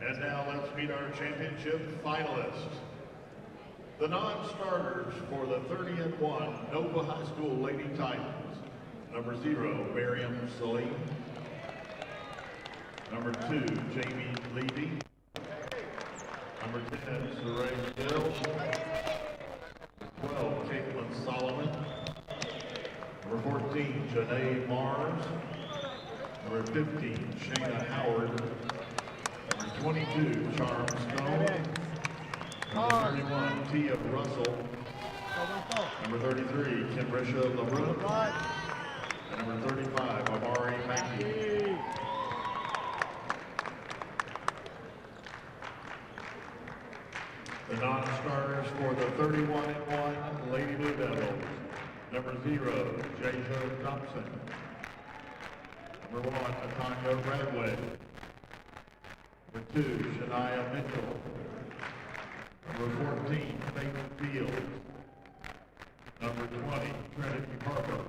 And now let's meet our championship finalists. The non-starters for the 30-1 Nova High School Lady Titans. Number 0, Miriam Salim. Number 2, Jamie Levy. Number 10, Saray Gill. 12, Caitlin Solomon. Number 14, Janae Mars. Number 15, Shayna Howard. Number 22, Charm Stone. Number 31, Tia Russell. Number 33, Kimrisha LaRue. And number 35, Amari Mackey. The non-starters for the 31-1 Lady Blue Devils. Number 0, Jasia Thompson. Number 1, Natanya Radway. Number 2, Shania Mitchell. Number 14, Peyton Fields. Number 20, Trinity Parker.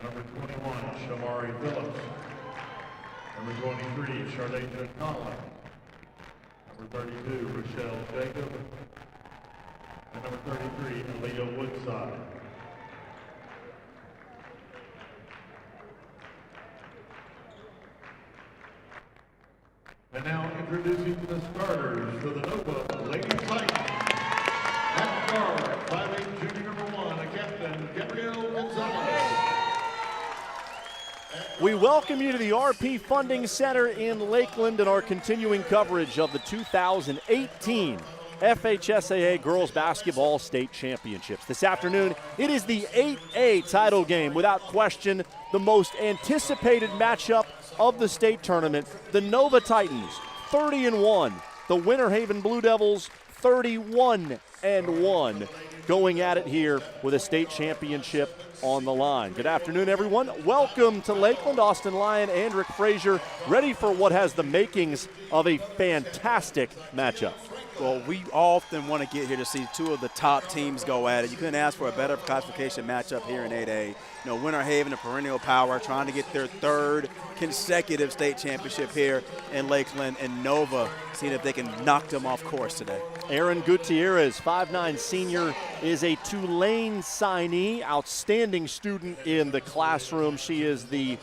Number 21, Shamari Phillips. Number 23, Charlotte Collins. Number 32, Rochelle Jacob. And number 33, Aaliyah Woodside. And now introducing the starters for the Nova Lady Titans. At guard, 5'8" junior number 1, a captain, Gabrielle Gonzalez. We welcome you to the RP Funding Center in Lakeland and our continuing coverage of the 2018 FHSAA Girls Basketball State Championships. This afternoon, it is the 8A title game. Without question, the most anticipated matchup of the state tournament. The Nova Titans, 30-1. The Winter Haven Blue Devils, 31-1. Going at it here with a state championship on the line. Good afternoon, everyone. Welcome to Lakeland. Austin Lyon and Rick Frazier, ready for what has the makings of a fantastic matchup. Well, we often want to get here to see two of the top teams go at it. You couldn't ask for a better classification matchup here in 8A. You know, Winter Haven, a perennial power, trying to get their third consecutive state championship here in Lakeland, and Nova seeing if they can knock them off course today. Erin Gutierrez, 5'9" senior, is a Tulane signee, outstanding student in the classroom. She is the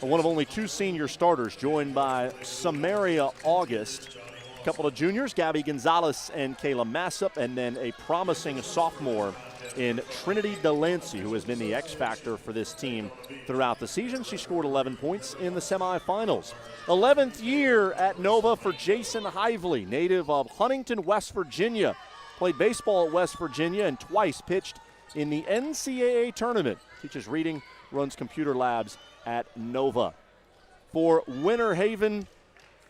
one of only 2 senior starters, joined by Samaria August. A couple of juniors, Gabby Gonzalez and Kayla Massup, and then a promising sophomore in Trinity Delancey, who has been the X factor for this team throughout the season. She scored 11 points in the semifinals. 11th year at Nova for Jason Hively, native of Huntington, West Virginia. Played baseball at West Virginia and twice pitched in the NCAA tournament. Teaches reading, runs computer labs at Nova. For Winter Haven,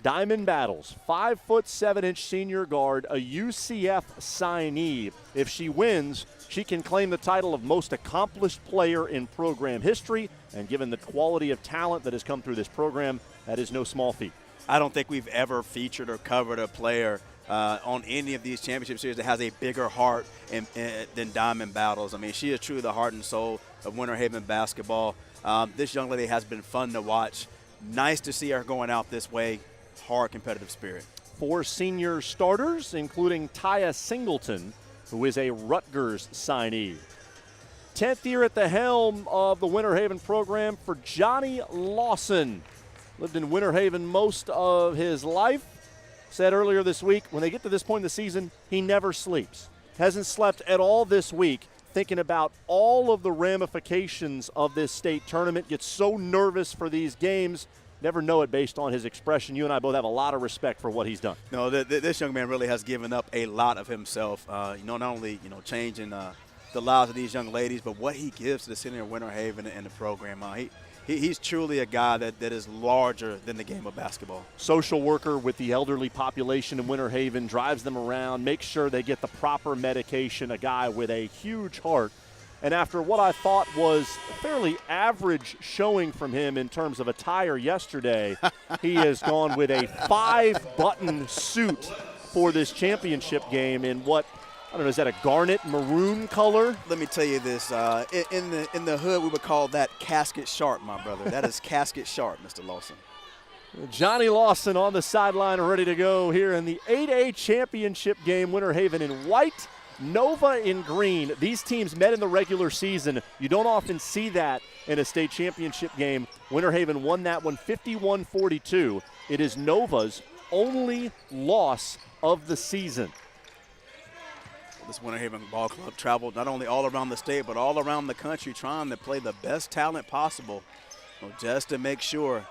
Diamond Battles, 5'7" senior guard, a UCF signee. If she wins, she can claim the title of most accomplished player in program history, and given the quality of talent that has come through this program, that is no small feat. I don't think we've ever featured or covered a player on any of these championship series that has a bigger heart than Diamond Battles. I mean, she is truly the heart and soul of Winter Haven basketball. This young lady has been fun to watch. Nice to see her going out this way. Hard competitive spirit. 4 senior starters, including Taya Singleton, who is a Rutgers signee. 10th year at the helm of the Winter Haven program for Johnny Lawson. Lived in Winter Haven most of his life. Said earlier this week, when they get to this point in the season, he never sleeps. Hasn't slept at all this week, thinking about all of the ramifications of this state tournament. Gets so nervous for these games. Never know it based on his expression. You and I both have a lot of respect for what he's done. No, this young man really has given up a lot of himself. Not only changing the lives of these young ladies, but what he gives to the city of Winter Haven and the program. He's truly a guy that is larger than the game of basketball. Social worker with the elderly population in Winter Haven, drives them around, makes sure they get the proper medication. A guy with a huge heart. And after what I thought was a fairly average showing from him in terms of attire yesterday, he has gone with a 5-button suit for this championship game in what, I don't know, is that a garnet maroon color? Let me tell you this, in the hood we would call that casket sharp, my brother. That is casket sharp, Mr. Lawson. Johnny Lawson on the sideline ready to go here in the 8A championship game. Winter Haven in white, Nova in green. These teams met in the regular season. You don't often see that in a state championship game. Winter Haven won that one 51-42. It is Nova's only loss of the season. This Winter Haven Ball Club traveled not only all around the state but all around the country trying to play the best talent possible, just to make sure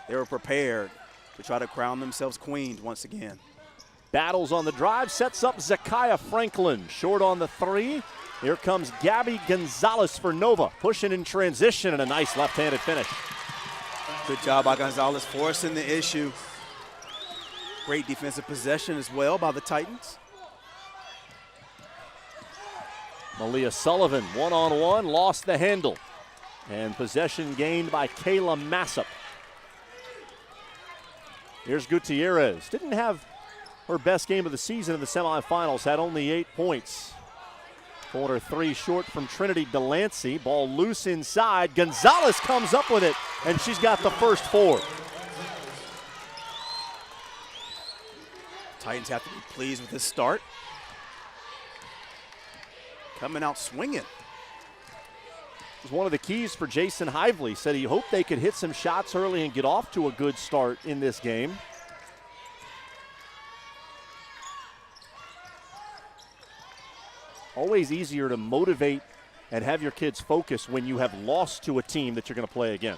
they were prepared to try to crown themselves queens once again. Battles on the drive, sets up Zakiah Franklin. Short on the three. Here comes Gabby Gonzalez for Nova. Pushing in transition and a nice left-handed finish. Good job by Gonzalez forcing the issue. Great defensive possession as well by the Titans. Malia Sullivan, one-on-one, lost the handle. And possession gained by Kayla Massop. Here's Gutierrez. Didn't have her best game of the season in the semifinals, had only 8 points. Corner three short from Trinity Delancey. Ball loose inside. Gonzalez comes up with it, and she's got the first 4. Titans have to be pleased with this start. Coming out swinging. It was one of the keys for Jason Hively. Said he hoped they could hit some shots early and get off to a good start in this game. Always easier to motivate and have your kids focus when you have lost to a team that you're going to play again.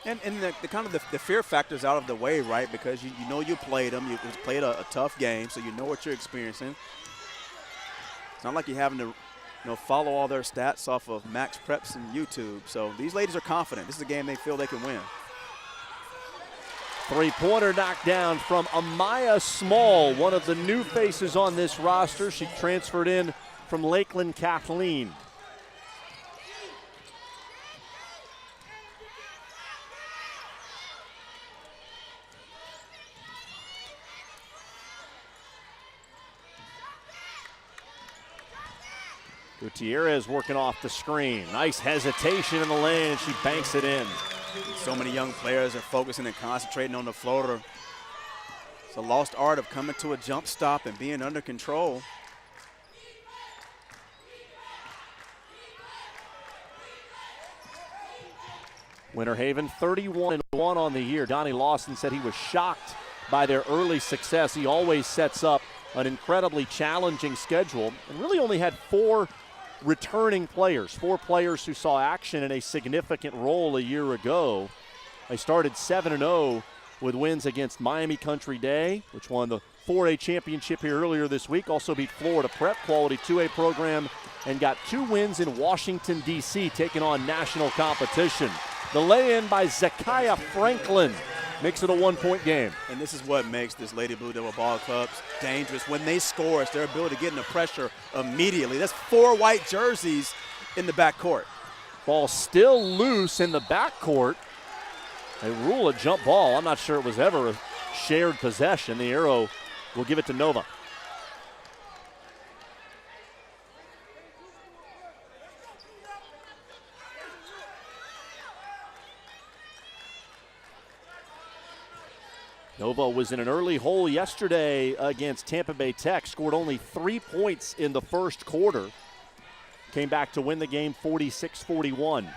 And the kind of the fear factor's out of the way, right? Because you know you played them. You played a tough game, so you know what you're experiencing. It's not like you're having to follow all their stats off of Max Preps and YouTube. So these ladies are confident. This is a game they feel they can win. Three-pointer knocked down from Amaya Small, one of the new faces on this roster. She transferred in from Lakeland Kathleen. Gutierrez working off the screen. Nice hesitation in the lane, and she banks it in. So many young players are focusing and concentrating on the floater. It's a lost art of coming to a jump stop and being under control. Winter Haven 31-1 on the year. Donnie Lawson said he was shocked by their early success. He always sets up an incredibly challenging schedule and really only had 4 returning players, 4 players who saw action in a significant role a year ago. They started 7-0 with wins against Miami Country Day, which won the 4A championship here earlier this week. Also beat Florida Prep, quality 2A program, and got 2 wins in Washington, D.C., taking on national competition. The lay-in by Zakiah Franklin makes it a 1-point game. And this is what makes this Lady Blue Devil Ball Club dangerous. When they score, it's their ability to get into pressure immediately. That's 4 white jerseys in the backcourt. Ball still loose in the backcourt. They rule a jump ball. I'm not sure it was ever a shared possession. The arrow will give it to Nova. Nova was in an early hole yesterday against Tampa Bay Tech, scored only 3 points in the first quarter. Came back to win the game 46-41.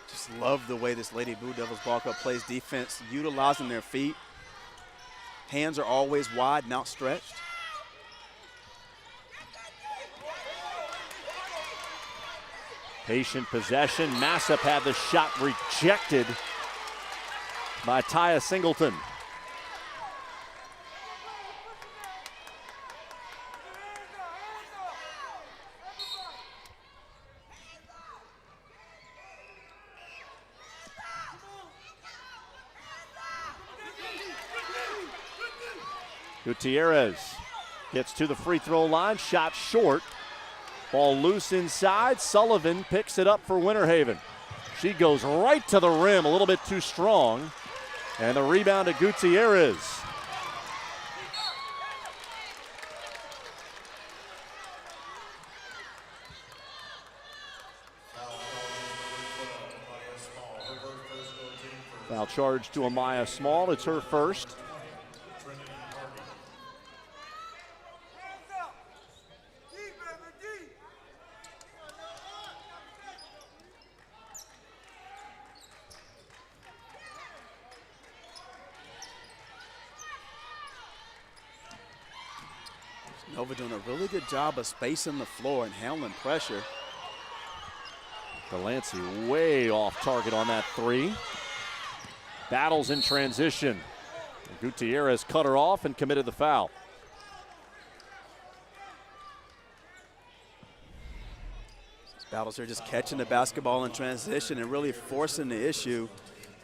Just love the way this Lady Blue Devils Ball Club plays defense, utilizing their feet. Hands are always wide and outstretched. Patient possession. Massop had the shot rejected by Taya Singleton. Gutierrez gets to the free throw line, shot short. Ball loose inside. Sullivan picks it up for Winter Haven. She goes right to the rim, a little bit too strong. And the rebound to Gutierrez. Foul charge to Amaya Small. It's her first. Nova doing a really good job of spacing the floor and handling pressure. Delancey way off target on that three. Battles in transition. Gutierrez cut her off and committed the foul. Battles are just catching the basketball in transition and really forcing the issue.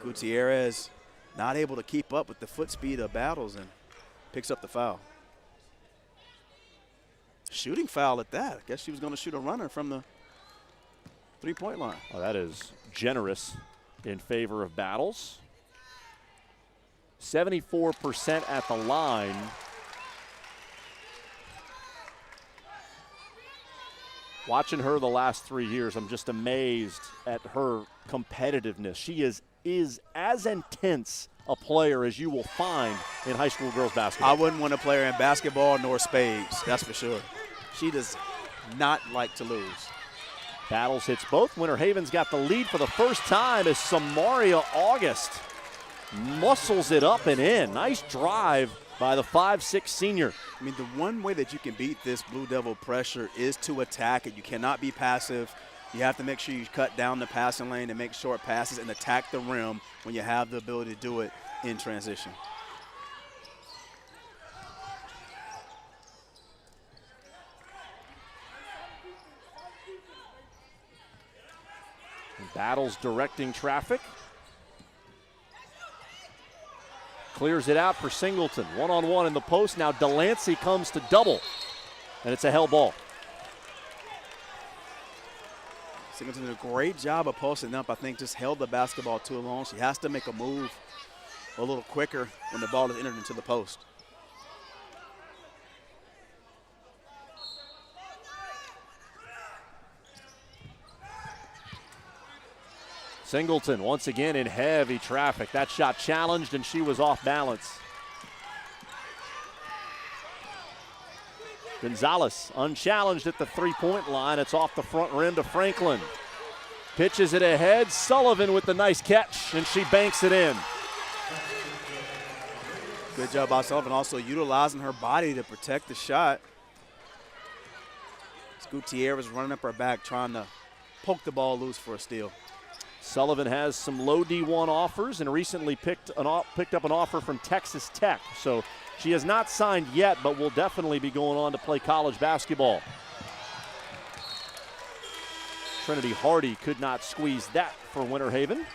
Gutierrez not able to keep up with the foot speed of Battles and picks up the foul. Shooting foul at that. I guess she was going to shoot a runner from the three-point line. Oh, that is generous in favor of Battles. 74% at the line. Watching her the last 3 years, I'm just amazed at her competitiveness. She is as intense a player as you will find in high school girls basketball. I wouldn't want to play her in basketball nor spades, that's for sure. She does not like to lose. Battles hits both. Winter Haven's got the lead for the first time as Samaria August muscles it up and in. Nice drive by the 5'6" senior. I mean, the one way that you can beat this Blue Devil pressure is to attack it. You cannot be passive. You have to make sure you cut down the passing lane and make short passes and attack the rim when you have the ability to do it in transition. Battles directing traffic. Clears it out for Singleton. One-on-one in the post. Now Delancey comes to double, and it's a hell ball. Singleton did a great job of posting up. I think just held the basketball too long. She has to make a move a little quicker when the ball is entered into the post. Singleton once again in heavy traffic. That shot challenged, and she was off balance. Gonzalez unchallenged at the three-point line. It's off the front rim to Franklin. Pitches it ahead. Sullivan with the nice catch, and she banks it in. Good job by Sullivan, also utilizing her body to protect the shot. Gutierrez running up her back, trying to poke the ball loose for a steal. Sullivan has some low D1 offers and recently picked up an offer from Texas Tech. So she has not signed yet, but will definitely be going on to play college basketball. Trinity Hardy could not squeeze that for Winter Haven.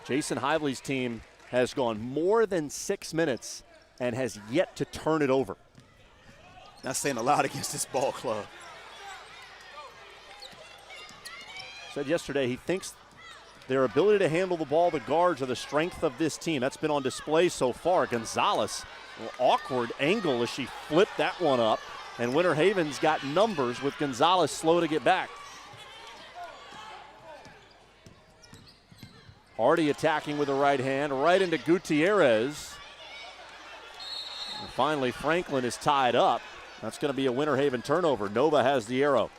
Jason Hively's team has gone more than 6 minutes and has yet to turn it over. That's saying a lot against this ball club. Said yesterday he thinks their ability to handle the ball, the guards, are the strength of this team. That's been on display so far. Gonzalez, awkward angle as she flipped that one up. And Winter Haven's got numbers with Gonzalez slow to get back. Hardy attacking with the right hand, right into Gutierrez. And finally, Franklin is tied up. That's going to be a Winter Haven turnover. Nova has the arrow.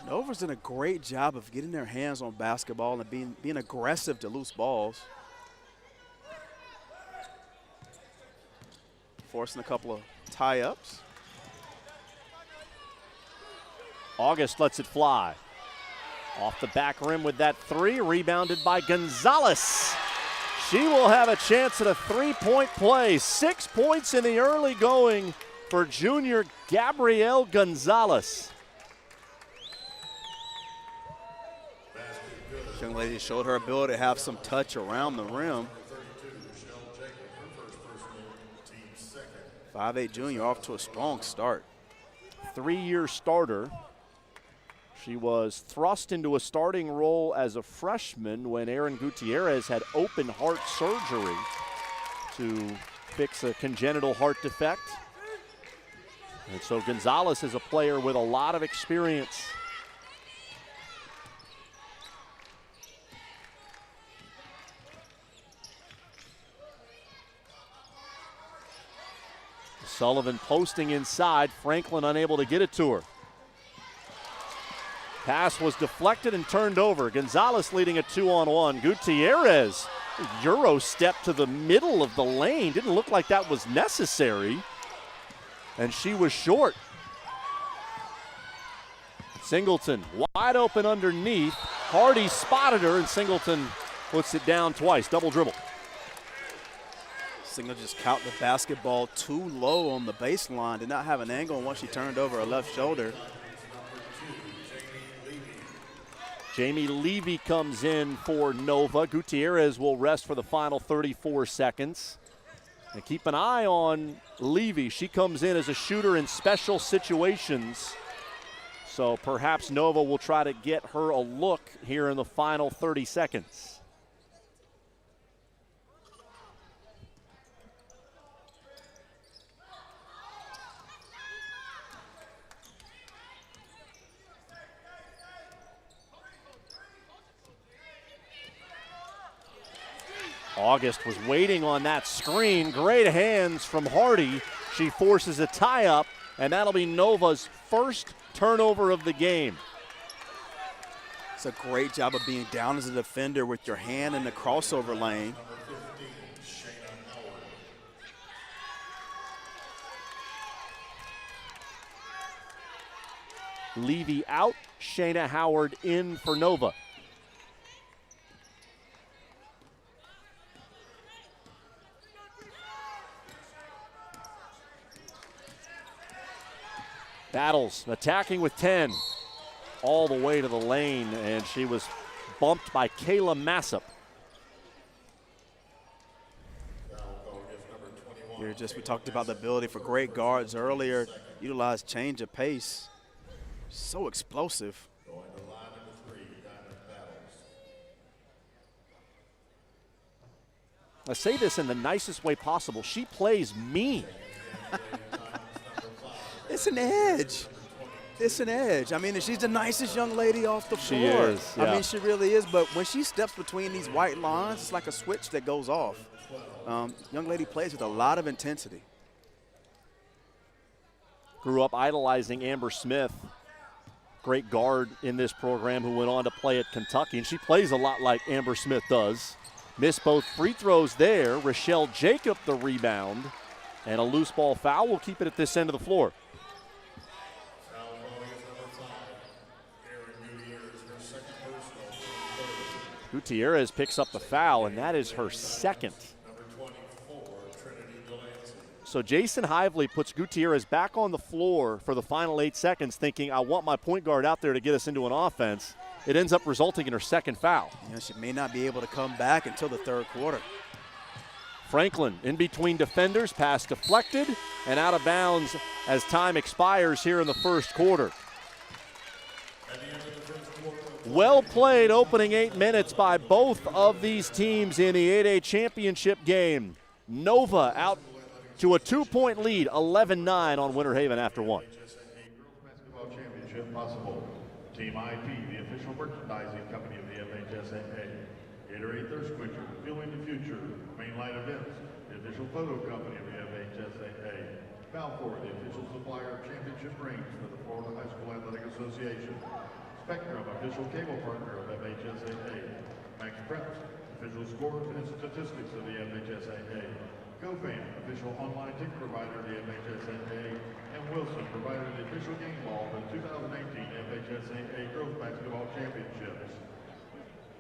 Nova's done a great job of getting their hands on basketball and being aggressive to loose balls. Forcing a couple of tie-ups. August lets it fly. Off the back rim with that three, rebounded by Gonzalez. She will have a chance at a three-point play. 6 points in the early going for junior Gabrielle Gonzalez. This young lady showed her ability to have some touch around the rim. 5'8" junior off to a strong start. 3-year starter. She was thrust into a starting role as a freshman when Aaron Gutierrez had open heart surgery to fix a congenital heart defect. And so Gonzalez is a player with a lot of experience. Sullivan posting inside. Franklin unable to get it to her. Pass was deflected and turned over. Gonzalez leading a 2-on-1. Gutierrez, Euro step to the middle of the lane. Didn't look like that was necessary. And she was short. Singleton wide open underneath. Hardy spotted her, and Singleton puts it down twice. Double dribble. Singleton just caught the basketball too low on the baseline. Did not have an angle once she turned over her left shoulder. Jamie Levy comes in for Nova. Gutierrez will rest for the final 34 seconds. And keep an eye on Levy. She comes in as a shooter in special situations. So perhaps Nova will try to get her a look here in the final 30 seconds. August was waiting on that screen. Great hands from Hardy. She forces a tie-up, and that'll be Nova's first turnover of the game. It's a great job of being down as a defender with your hand in the crossover lane. Levy out, Shayna Howard in for Nova. Battles, attacking with 10. All the way to the lane, and she was bumped by Kayla Massop. We talked about the ability for great guards earlier. Utilize change of pace. So explosive. I say this in the nicest way possible. She plays mean. It's an edge. It's an edge. I mean, she's the nicest young lady off the floor. She is, yeah. I mean, she really is. But when she steps between these white lines, it's like a switch that goes off. Young lady plays with a lot of intensity. Grew up idolizing Amber Smith, great guard in this program who went on to play at Kentucky. And she plays a lot like Amber Smith does. Missed both free throws there. Rochelle Jacob the rebound. And a loose ball foul will keep it at this end of the floor. Gutierrez picks up the foul, and that is her second. So Jason Hively puts Gutierrez back on the floor for the final 8 seconds, thinking, I want my point guard out there to get us into an offense. It ends up resulting in her second foul. Yeah, she may not be able to come back until the third quarter. Franklin in between defenders, pass deflected and out of bounds as time expires here in the first quarter. Well played opening 8 minutes by both of these teams in the 8A championship game. Nova out to a 2-point lead, 11-9 on Winter Haven after one. Girls Basketball Championship possible. Team IP, the official merchandising company of the FHSAA. Gatorade Thirst Quencher, Fueling the Future. Mainline Events, the official photo company of the FHSAA. Balfour, the official supplier of championship rings for the Florida High School Athletic Association. Spectrum, official cable partner of FHSAA. Max Preps, official scores and statistics of the FHSAA. GoFan, official online ticket provider of the FHSAA. And Wilson, provider of the official game ball for the 2018 FHSAA Girls Basketball Championships.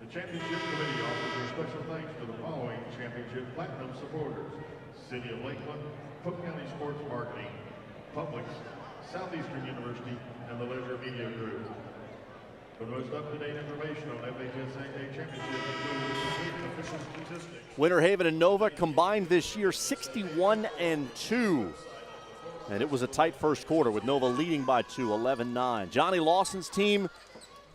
The Championship Committee offers their special thanks to the following Championship Platinum supporters: City of Lakeland, Cook County Sports Marketing, Publix, Southeastern University, and the Leisure Media Group. For the most up-to-date information on FHSAA Championship, including complete official statistics. Winter Haven and Nova combined this year 61-2. And it was a tight first quarter with Nova leading by 2, 11-9. Johnny Lawson's team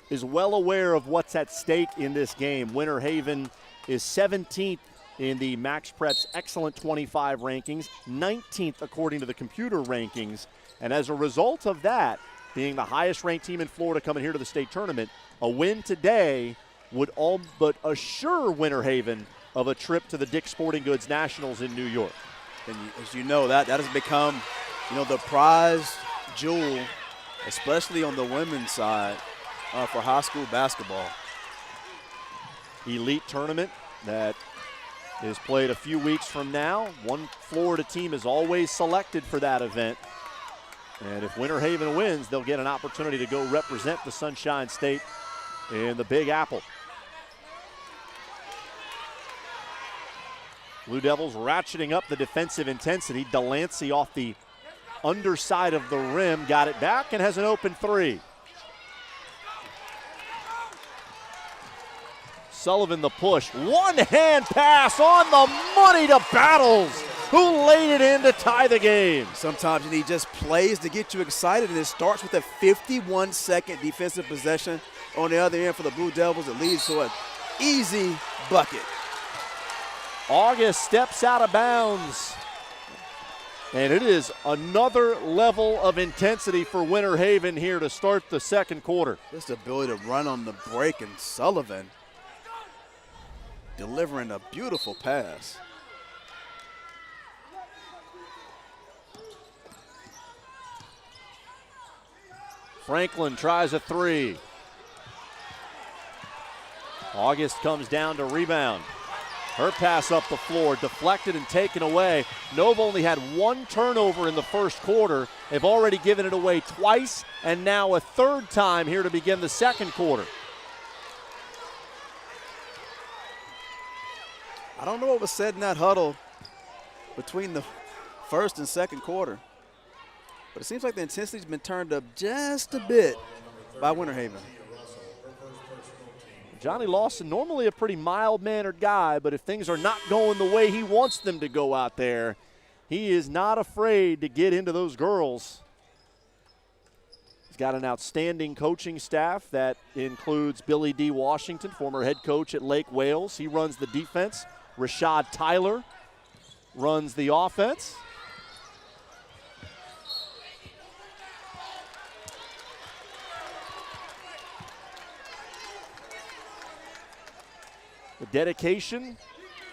is well aware of what's at stake in this game. Winter Haven is 17th in the Max Preps Excellent 25 rankings, 19th according to the computer rankings, And as a result of that, being the highest-ranked team in Florida coming here to the state tournament, a win today would all but assure Winter Haven of a trip to the Dick's Sporting Goods Nationals in New York. And as you know, that has become, the prize jewel, especially on the women's side for high school basketball. Elite tournament that is played a few weeks from now. One Florida team is always selected for that event. And if Winter Haven wins, they'll get an opportunity to go represent the Sunshine State in the Big Apple. Blue Devils ratcheting up the defensive intensity. Delancey off the underside of the rim, got it back and has an open three. Sullivan the push. One-hand pass on the money to Battles, who laid it in to tie the game. Sometimes you need just plays to get you excited, and it starts with a 51-second defensive possession on the other end for the Blue Devils. It leads to an easy bucket. August steps out of bounds. And it is another level of intensity for Winter Haven here to start the second quarter. Just the ability to run on the break, and Sullivan delivering a beautiful pass. Franklin tries a three. August comes down to rebound. Her pass up the floor, deflected and taken away. Nova only had one turnover in the first quarter. They've already given it away twice, and now a third time here to begin the second quarter. I don't know what was said in that huddle between the first and second quarter, but it seems like the intensity's been turned up just a bit by Winter Haven. Johnny Lawson, normally a pretty mild-mannered guy, but if things are not going the way he wants them to go out there, he is not afraid to get into those girls. He's got an outstanding coaching staff that includes Billy D. Washington, former head coach at Lake Wales. He runs the defense. Rashad Tyler runs the offense. The dedication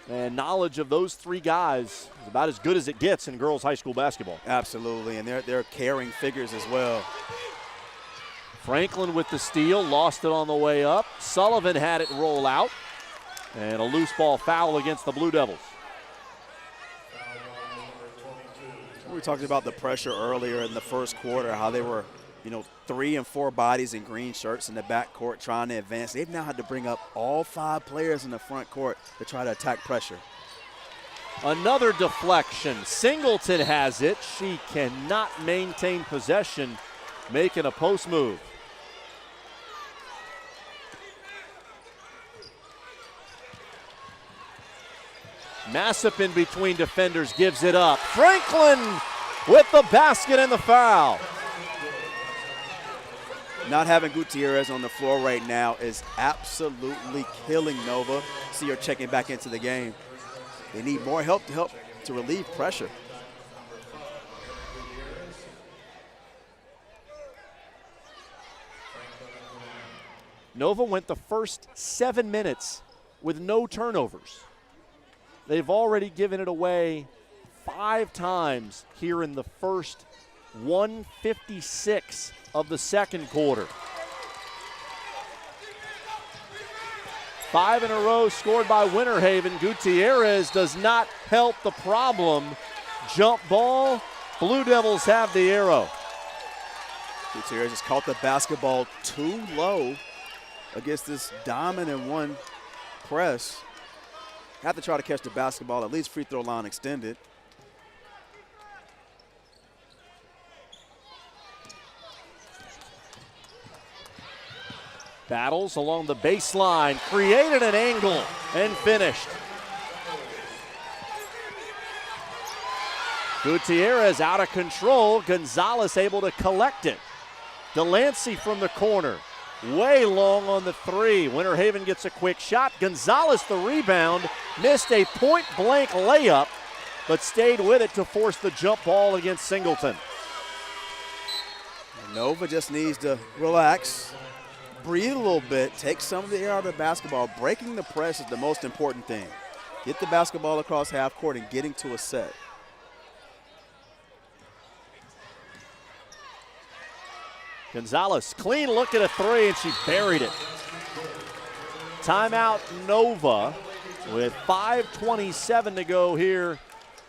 and knowledge of those three guys is about as good as it gets in girls high school basketball. Absolutely, and they're caring figures as well. Franklin with the steal, lost it on the way up. Sullivan had it roll out, and a loose ball foul against the Blue Devils. We talked about the pressure earlier in the first quarter, how they were, 3 and 4 bodies in green shirts in the backcourt trying to advance. They've now had to bring up all 5 players in the front court to try to attack pressure. Another deflection. Singleton has it. She cannot maintain possession, making a post move. Massip in between defenders gives it up. Franklin with the basket and the foul. Not having Gutierrez on the floor right now is absolutely killing Nova. See her checking back into the game. They need more help to relieve pressure. Nova went the first 7 minutes with no turnovers. They've already given it away 5 times here in the first 1:56 of the second quarter. 5 in a row scored by Winter Haven. Gutierrez does not help the problem. Jump ball. Blue Devils have the arrow. Gutierrez just caught the basketball too low against this dominant one press. Have to try to catch the basketball, at least free throw line extended. Battles along the baseline, created an angle and finished. Gutierrez out of control. Gonzalez able to collect it. Delancey from the corner. Way long on the three. Winter Haven gets a quick shot. Gonzalez the rebound. Missed a point-blank layup, but stayed with it to force the jump ball against Singleton. Nova just needs to relax, breathe a little bit, take some of the air out of the basketball. Breaking the press is the most important thing. Get the basketball across half court and getting to a set. Gonzalez, clean look at a three, and she buried it. Timeout Nova with 5:27 to go here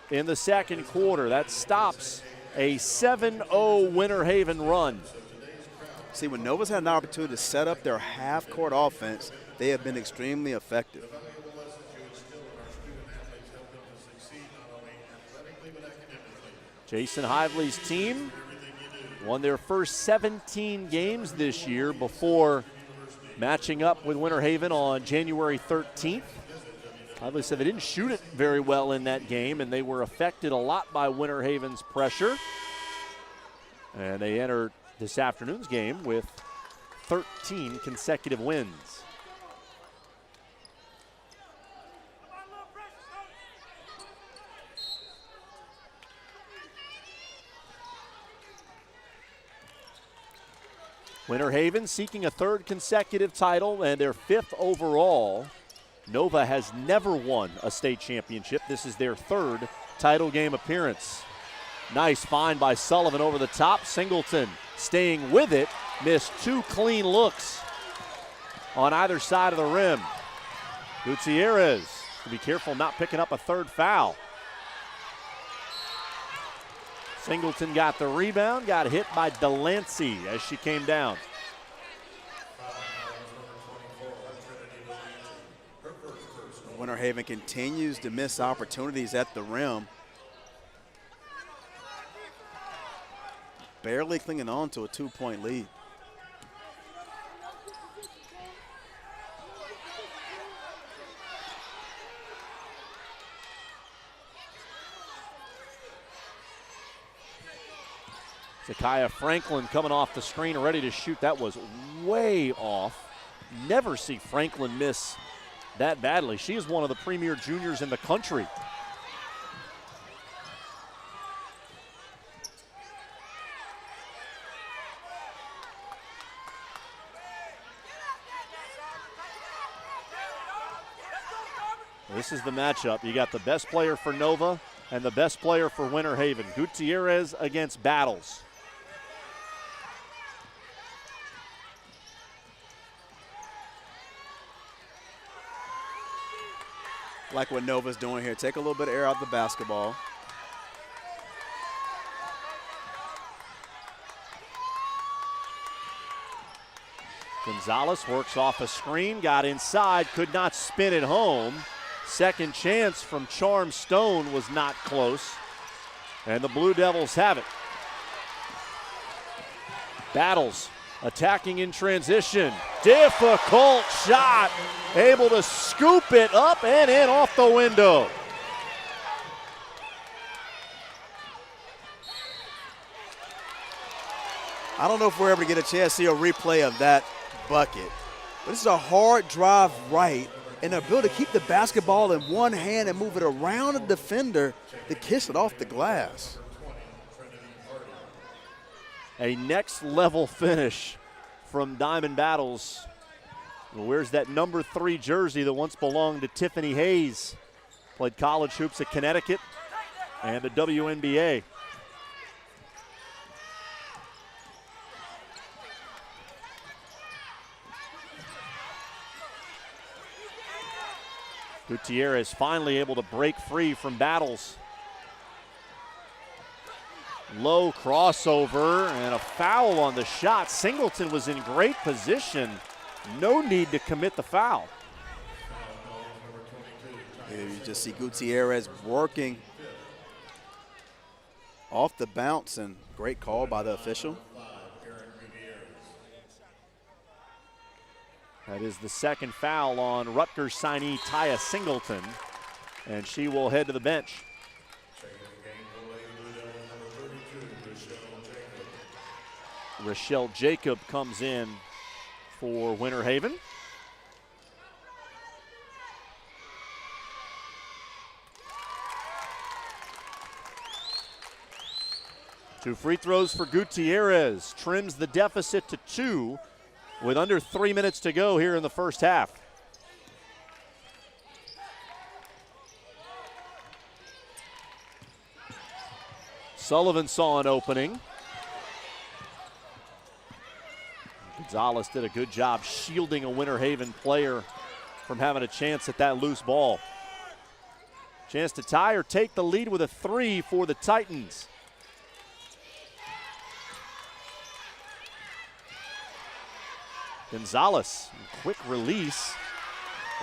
in the second quarter. That stops a 7-0 Winter Haven run. See, when Nova's had an opportunity to set up their half-court offense, they have been extremely effective. Jason Hively's team won their first 17 games this year before matching up with Winter Haven on January 13th. Hively said they didn't shoot it very well in that game, and they were affected a lot by Winter Haven's pressure. And they entered this afternoon's game with 13 consecutive wins. Winter Haven seeking a third consecutive title and their fifth overall. Nova has never won a state championship. This is their third title game appearance. Nice find by Sullivan over the top. Singleton staying with it, missed two clean looks on either side of the rim. Gutierrez to be careful not picking up a third foul. Singleton got the rebound, got hit by Delancey as she came down. Winter Haven continues to miss opportunities at the rim. Barely clinging on to a 2-point lead. Zakiya Franklin coming off the screen, ready to shoot. That was way off. Never see Franklin miss that badly. She is one of the premier juniors in the country. This is the matchup. You got the best player for Nova and the best player for Winter Haven. Gutierrez against Battles. Like what Nova's doing here. Take a little bit of air out of the basketball. Gonzalez works off a screen, got inside, could not spin it home. Second chance from Charm Stone was not close. And the Blue Devils have it. Battles attacking in transition. Difficult shot. Able to scoop it up and in off the window. I don't know if we're ever going to get a chance to see a replay of that bucket. But this is a hard drive right, and the ability to keep the basketball in one hand and move it around the defender to kiss it off the glass. A next level finish from Diamond Battles. Where's that number 3 jersey that once belonged to Tiffany Hayes? Played college hoops at Connecticut and the WNBA. Gutierrez finally able to break free from Battles. Low crossover and a foul on the shot. Singleton was in great position. No need to commit the foul. Here you just see Gutierrez working off the bounce, and great call by the official. That is the second foul on Rutgers signee Taya Singleton, and she will head to the bench. Rochelle Jacob comes in for Winter Haven. 2 free throws for Gutierrez. Trims the deficit to 2 with under 3 minutes to go here in the first half. Sullivan saw an opening. Gonzalez did a good job shielding a Winter Haven player from having a chance at that loose ball. Chance to tie or take the lead with a 3 for the Titans. Gonzalez, quick release.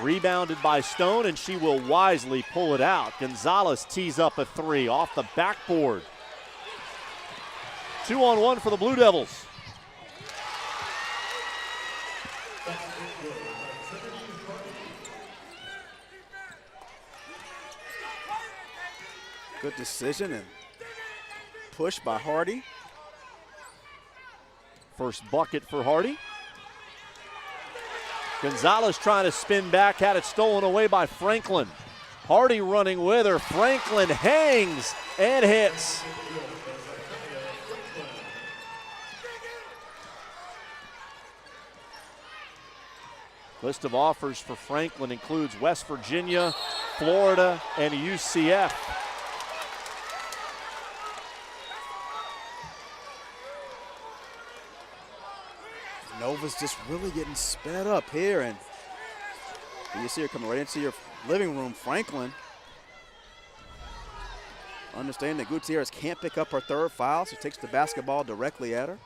Rebounded by Stone, and she will wisely pull it out. Gonzalez tees up a 3 off the backboard. 2-on-1 for the Blue Devils. Good decision and push by Hardy. First bucket for Hardy. Gonzalez trying to spin back, had it stolen away by Franklin. Hardy running with her. Franklin hangs and hits. List of offers for Franklin includes West Virginia, Florida, and UCF. Nova's just really getting sped up here, and you see her coming right into your living room. Franklin, understanding that Gutierrez can't pick up her 3rd foul, so takes the basketball directly at her.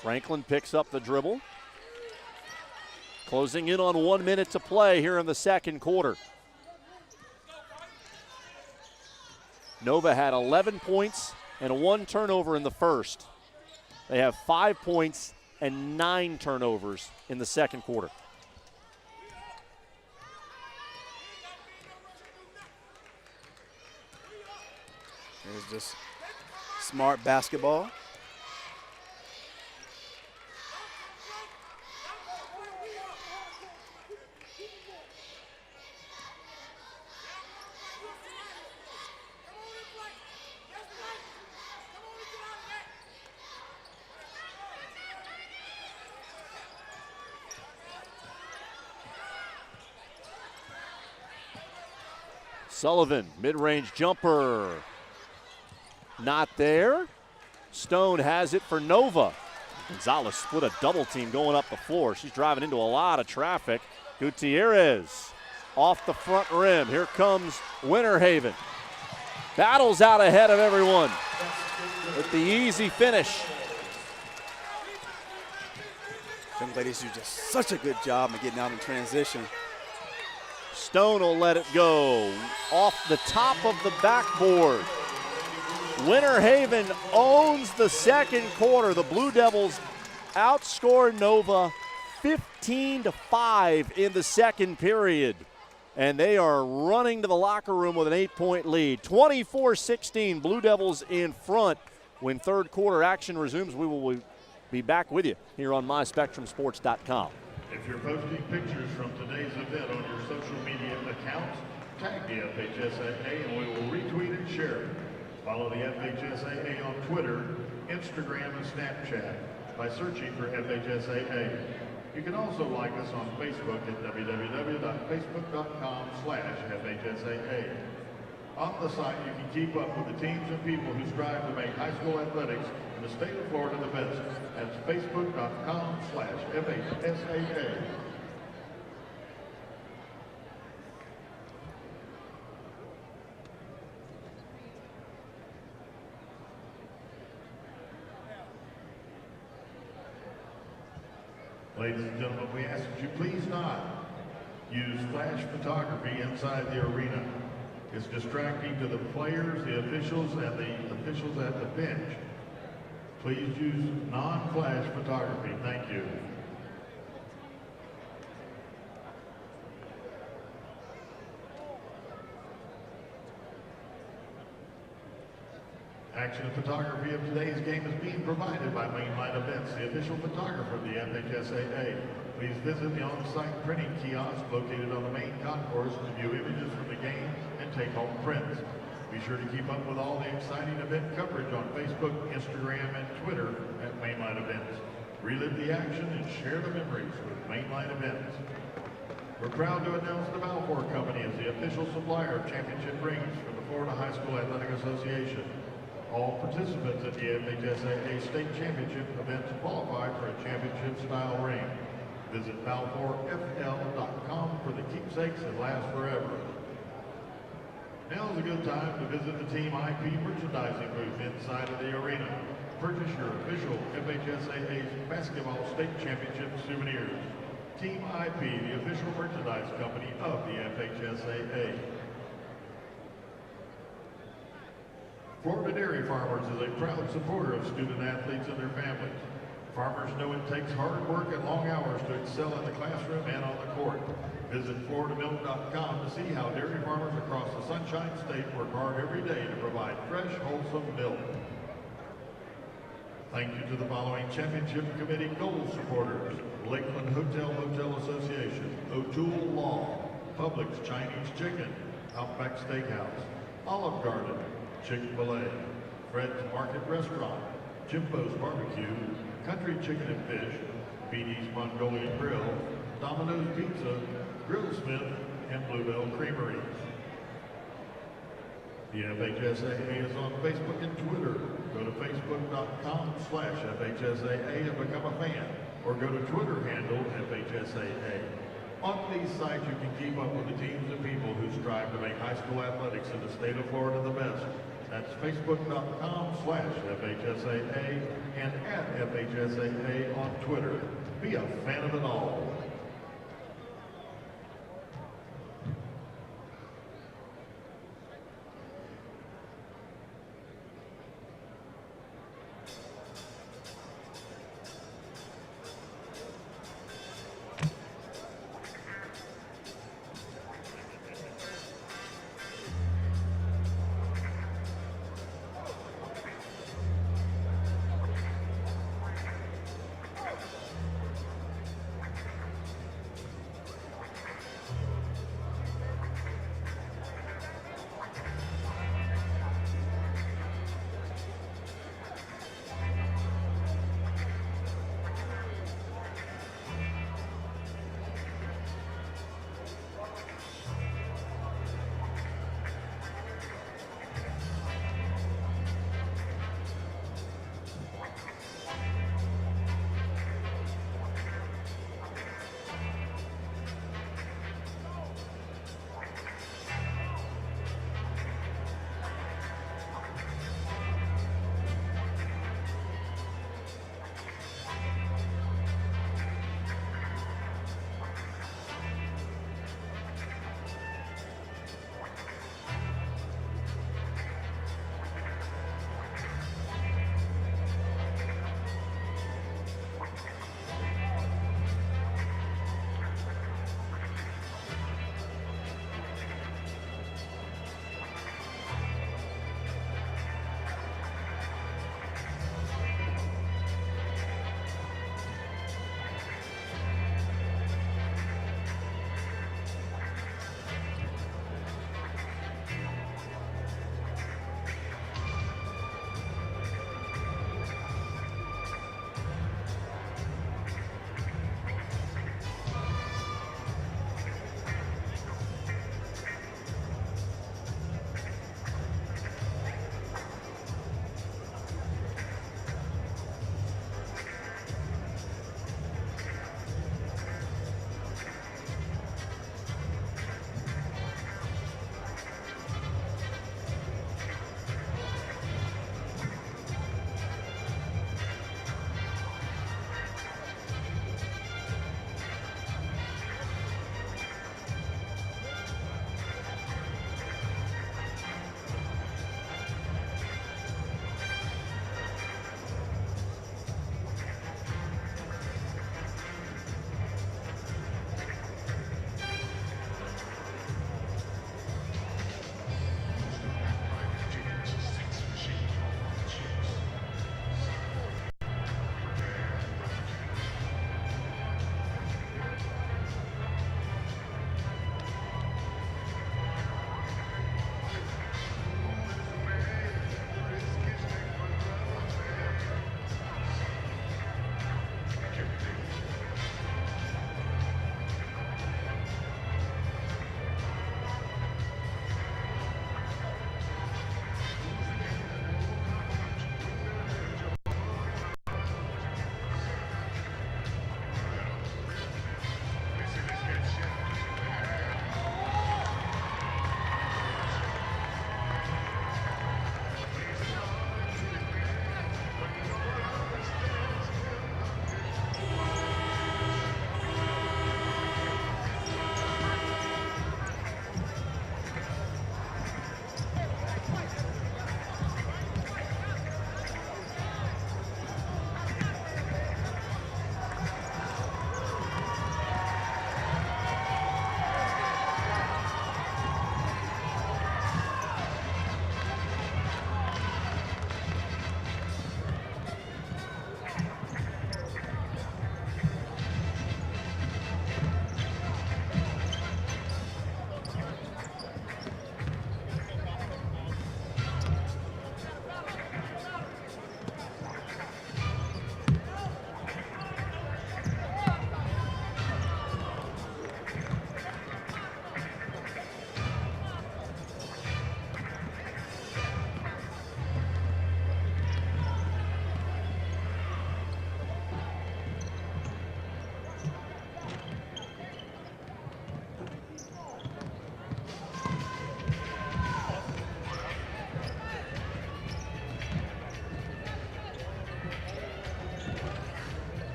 Franklin picks up the dribble. Closing in on 1 minute to play here in the second quarter. Nova had 11 points and 1 turnover in the first. They have 5 points and 9 turnovers in the second quarter. There's just smart basketball. Sullivan, mid-range jumper. Not there. Stone has it for Nova. Gonzalez split a double team going up the floor. She's driving into a lot of traffic. Gutierrez off the front rim. Here comes Winter Haven. Battles out ahead of everyone with the easy finish. Young ladies do just such a good job of getting out in transition. Stone will let it go off the top of the backboard. Winter Haven owns the second quarter. The Blue Devils outscore Nova 15-5 in the second period. And they are running to the locker room with an 8-point lead. 24-16, Blue Devils in front. When third quarter action resumes, we will be back with you here on MySpectrumSports.com. If you're posting pictures from today's event on your social media accounts, tag the FHSAA and we will retweet and share it. Follow the FHSAA on Twitter, Instagram, and Snapchat by searching for FHSAA. You can also like us on Facebook at www.facebook.com/FHSAA. On the site, you can keep up with the teams and people who strive to make high school athletics in the state of Florida the best. That's facebook.com/FHSAA. Ladies and gentlemen, we ask that you please not use flash photography inside the arena. It's distracting to the players, the officials, and the officials at the bench. Please use non-flash photography. Thank you. Action and photography of today's game is being provided by Mainline Events, the official photographer of the FHSAA. Please visit the on-site printing kiosk located on the main concourse to view images from the game and take home prints. Be sure to keep up with all the exciting event coverage on Facebook, Instagram, and Twitter at Mainline Events. Relive the action and share the memories with Mainline Events. We're proud to announce the Balfour Company as the official supplier of championship rings for the Florida High School Athletic Association. All participants at the FHSAA State Championship events qualify for a championship-style ring. Visit balfourfl.com for the keepsakes that last forever. Now is a good time to visit the Team IP merchandising booth inside of the arena. Purchase your official FHSAA Basketball State Championship souvenirs. Team IP, the official merchandise company of the FHSAA. Florida Dairy Farmers is a proud supporter of student athletes and their families. Farmers know it takes hard work and long hours to excel in the classroom and on the court. Visit floridamilk.com to see how dairy farmers across the Sunshine State work hard every day to provide fresh, wholesome milk. Thank you to the following Championship Committee goal supporters: Lakeland Hotel Association, O'Toole Law, Publix Chinese Chicken, Outback Steakhouse, Olive Garden, Chick-fil-A, Fred's Market Restaurant, Jimbo's Barbecue, Country Chicken and Fish, Beanie's Mongolian Grill, Domino's Pizza, Grillsmith, and Bluebell Creamery. The FHSAA is on Facebook and Twitter. Go to facebook.com/FHSAA and become a fan, or go to Twitter handle FHSAA. On these sites, you can keep up with the teams and people who strive to make high school athletics in the state of Florida the best. That's facebook.com/FHSAA and @FHSAA on Twitter. Be a fan of it all.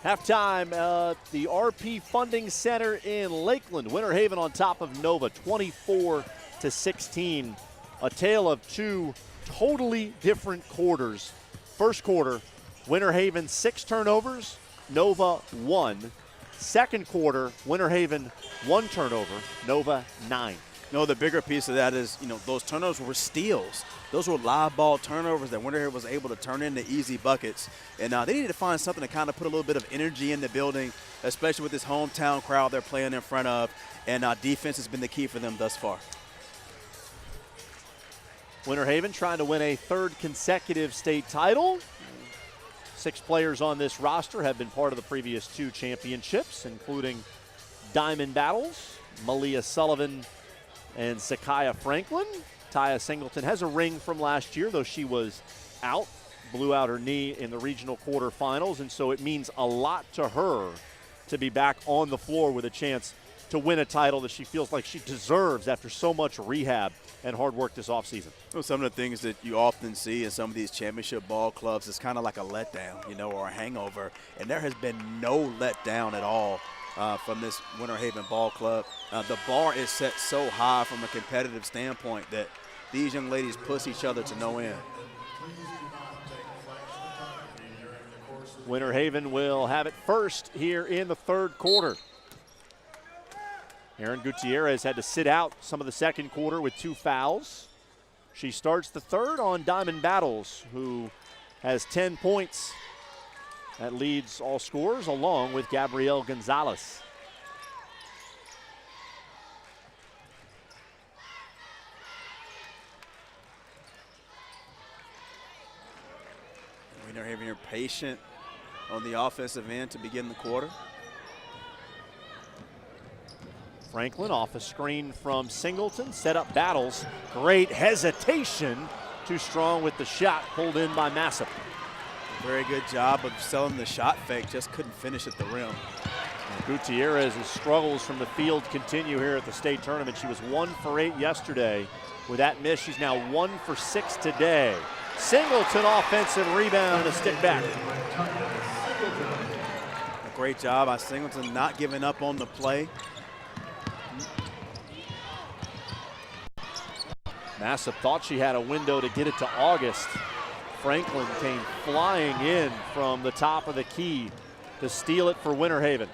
Halftime, the RP Funding Center in Lakeland. Winter Haven on top of Nova, 24-16. A tale of two totally different quarters. First quarter, Winter Haven 6 turnovers, Nova 1. Second quarter, Winter Haven 1 turnover, Nova 9. No, the bigger piece of that is, those turnovers were steals. Those were live ball turnovers that Winter Haven was able to turn into easy buckets. And they needed to find something to kind of put a little bit of energy in the building, especially with this hometown crowd they're playing in front of. And defense has been the key for them thus far. Winter Haven trying to win a third consecutive state title. 6 players on this roster have been part of the previous 2 championships, including Diamond Battles, Malia Sullivan, and Sakaya Franklin. Taya Singleton has a ring from last year, though she was out, blew out her knee in the regional quarterfinals, and so it means a lot to her to be back on the floor with a chance to win a title that she feels like she deserves after so much rehab and hard work this offseason. Well, some of the things that you often see in some of these championship ball clubs is kind of like a letdown, or a hangover, and there has been no letdown at all from this Winter Haven ball club. The bar is set so high from a competitive standpoint that these young ladies push each other to no end. Winter Haven will have it first here in the third quarter. Erin Gutierrez had to sit out some of the second quarter with 2 fouls. She starts the third on Diamond Battles, who has 10 points. That leads all scorers along with Gabrielle Gonzalez. Winter Haven here patient on the offensive end to begin the quarter. Franklin off a screen from Singleton, set up Battles. Great hesitation, too strong with the shot, pulled in by Massip. Very good job of selling the shot fake, just couldn't finish at the rim. And Gutierrez's struggles from the field continue here at the state tournament. She was 1 for 8 yesterday. With that miss, she's now 1 for 6 today. Singleton offensive rebound and a stick back. A great job by Singleton, not giving up on the play. Massip thought she had a window to get it to August. Franklin came flying in from the top of the key to steal it for Winter Haven.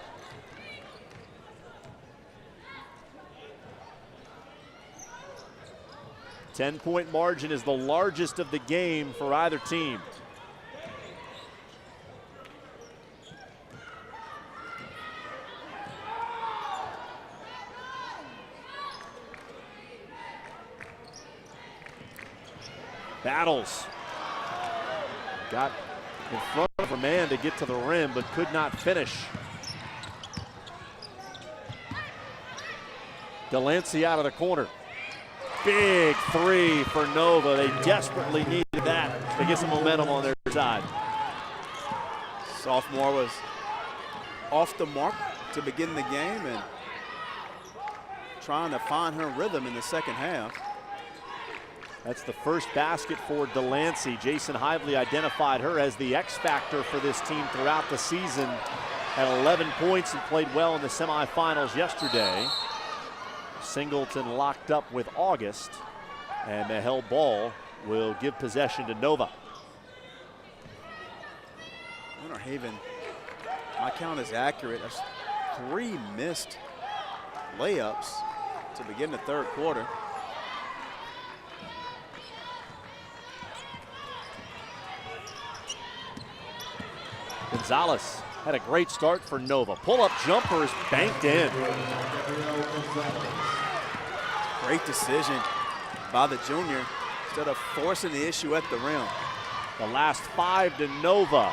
Ten-point margin is the largest of the game for either team. Battles got in front of a man to get to the rim, but could not finish. Delancey out of the corner. Big 3 for Nova. They desperately needed that to get some momentum on their side. Sophomore was off the mark to begin the game and trying to find her rhythm in the second half. That's the first basket for Delancey. Jason Hively identified her as the X factor for this team throughout the season. Had 11 points and played well in the semifinals yesterday. Singleton locked up with August, and the held ball will give possession to Nova. Winter Haven, my count is accurate. That's 3 missed layups to begin the third quarter. Gonzalez had a great start for Nova. Pull-up jumper is banked in. Great decision by the junior instead of forcing the issue at the rim. The last 5 to Nova.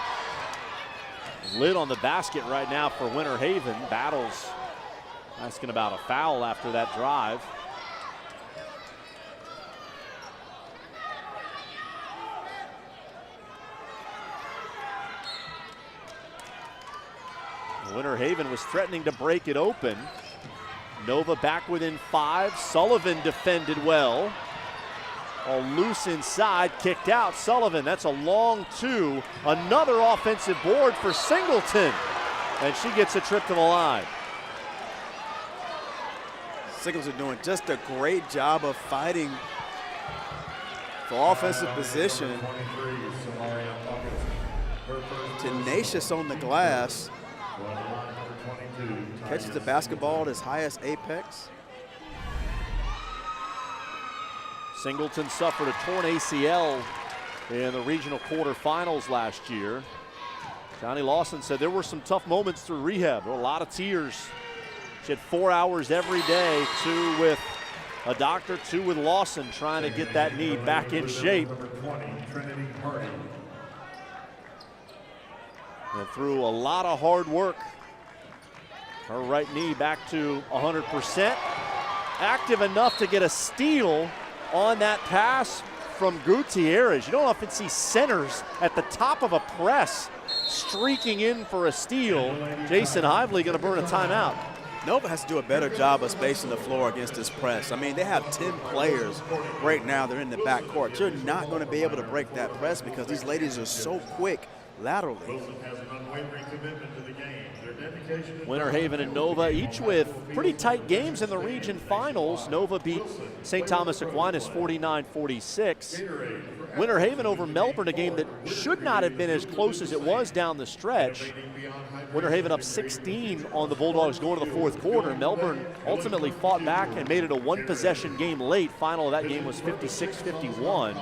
Lid on the basket right now for Winter Haven. Battles asking about a foul after that drive. Winter Haven was threatening to break it open. Nova back within 5. Sullivan defended well. All loose inside, kicked out. Sullivan, that's a long 2. Another offensive board for Singleton. and she gets a trip to the line. Singles are doing just a great job of fighting for offensive position. Tenacious on the glass. Catches the basketball at his highest apex. Singleton suffered a torn ACL in the regional quarterfinals last year. Johnny Lawson said there were some tough moments through rehab. There were a lot of tears. She had 4 hours every day, 2 with a doctor, 2 with Lawson, trying to get that knee back in shape. And through a lot of hard work, her right knee back to 100%. Active enough to get a steal on that pass from Gutierrez. You don't often see centers at the top of a press streaking in for a steal. Jason Hively going to burn a timeout. Nova has to do a better job of spacing the floor against this press. I mean, they have 10 players right now. They're in the backcourt. You're not going to be able to break that press because these ladies are so quick laterally. Winter Haven and Nova each with pretty tight games in the region finals. Nova beat St. Thomas Aquinas 49-46. Winter Haven over Melbourne, a game that should not have been as close as it was down the stretch. Winter Haven up 16 on the Bulldogs going to the fourth quarter. Melbourne ultimately fought back and made it a one-possession game late. Final of that game was 56-51.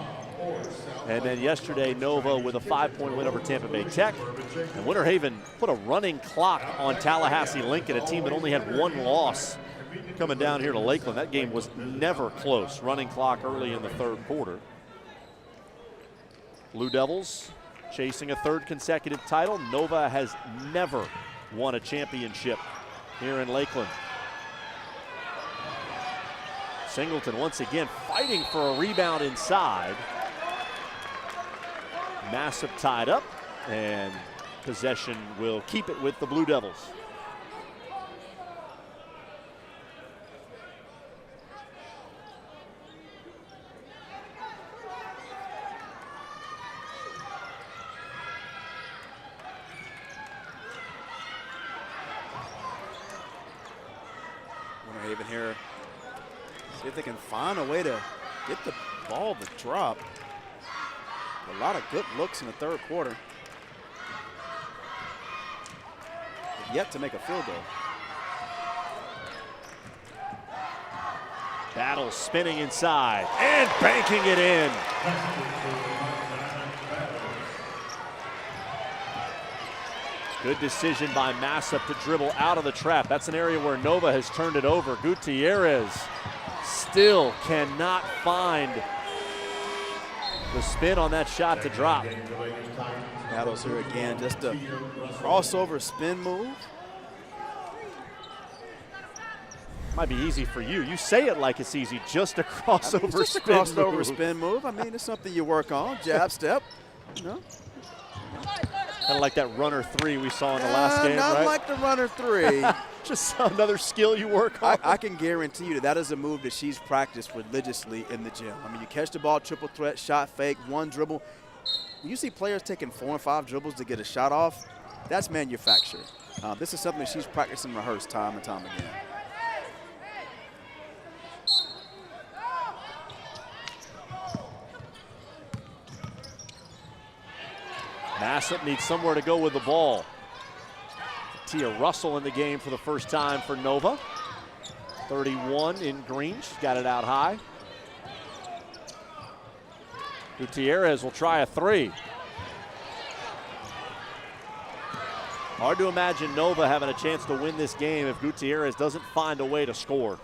And then yesterday, Nova with a 5-point win over Tampa Bay Tech. And Winter Haven put a running clock on Tallahassee Lincoln, a team that only had 1 loss coming down here to Lakeland. That game was never close. Running clock early in the third quarter. Blue Devils chasing a 3rd consecutive title. Nova has never won a championship here in Lakeland. Singleton once again fighting for a rebound inside. Massip tied up, and possession will keep it with the Blue Devils. Winter Haven here. See if they can find a way to get the ball to drop. A lot of good looks in the third quarter. Yet to make a field goal. Battle spinning inside and banking it in. Good decision by Massip to dribble out of the trap. That's an area where Nova has turned it over. Gutierrez still cannot find the spin on that shot to drop. Battles here again, just a crossover spin move. Might be easy for you. You say it like it's easy, just a crossover Just a spin crossover move. spin move. I mean, it's something you work on. Jab step, you know. Kind of like that runner 3 we saw in the last game, not right? like the runner 3. Just another skill you work on. I can guarantee you that is a move that she's practiced religiously in the gym. I mean, you catch the ball, triple threat, shot fake, 1 dribble. When you see players taking 4 and 5 dribbles to get a shot off, that's manufactured. This is something that she's practiced and rehearsed time and time again. Massip needs somewhere to go with the ball. Tia Russell in the game for the first time for Nova. 31 in green, she's got it out high. Gutierrez will try a 3. Hard to imagine Nova having a chance to win this game if Gutierrez doesn't find a way to score.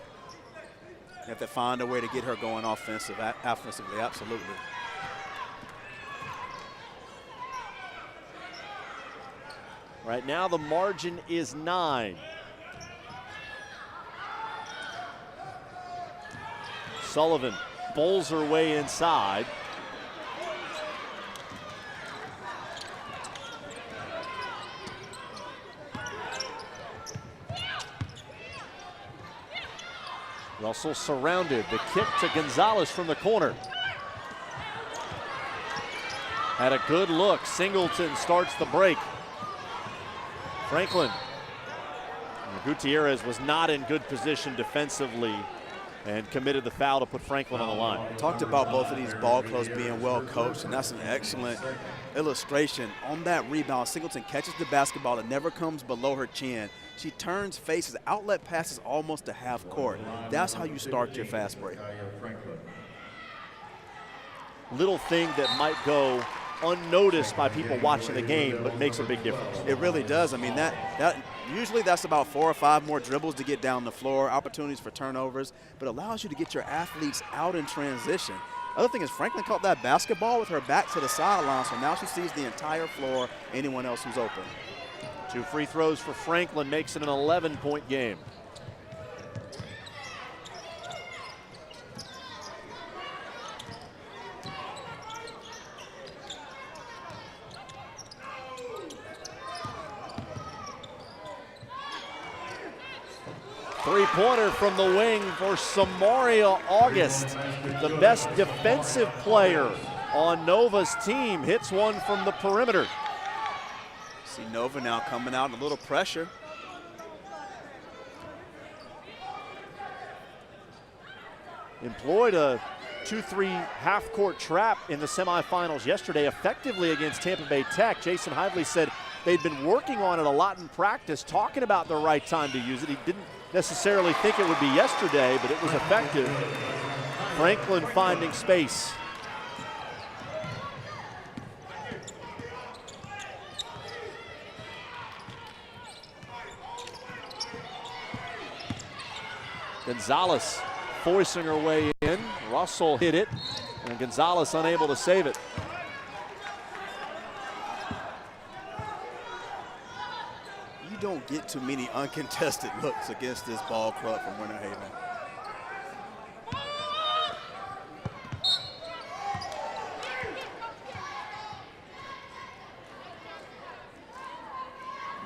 You have to find a way to get her going offensively, absolutely. Right now the margin is 9. Sullivan bowls her way inside. Russell surrounded. The kick to Gonzalez from the corner. Had a good look. Singleton starts the break. Franklin. Gutierrez was not in good position defensively and committed the foul to put Franklin on the line. We talked about both of these ball clubs being well coached, and that's an excellent illustration. On that rebound, Singleton catches the basketball. It never comes below her chin. She turns, faces, outlet passes almost to half court. That's how you start your fast break. Little thing that might go unnoticed by people watching the game, but makes a big difference. It really does. I mean, that usually that's about 4 or 5 more dribbles to get down the floor, opportunities for turnovers, but allows you to get your athletes out in transition. Other thing is Franklin caught that basketball with her back to the sideline, so now she sees the entire floor, anyone else who's open. 2 free throws for Franklin makes it an 11-point game. Three-pointer from the wing for Samaria August, the best defensive player on Nova's team. Hits one from the perimeter. See Nova now coming out in a little pressure. Employed a 2-3 half-court trap in the semifinals yesterday, effectively against Tampa Bay Tech. Jason Hively said they'd been working on it a lot in practice, talking about the right time to use it. He didn't necessarily think it would be yesterday, but it was effective. Franklin finding space. Gonzalez forcing her way in. Russell hit it, and Gonzalez unable to save it. You don't get too many uncontested looks against this ball club from Winter Haven.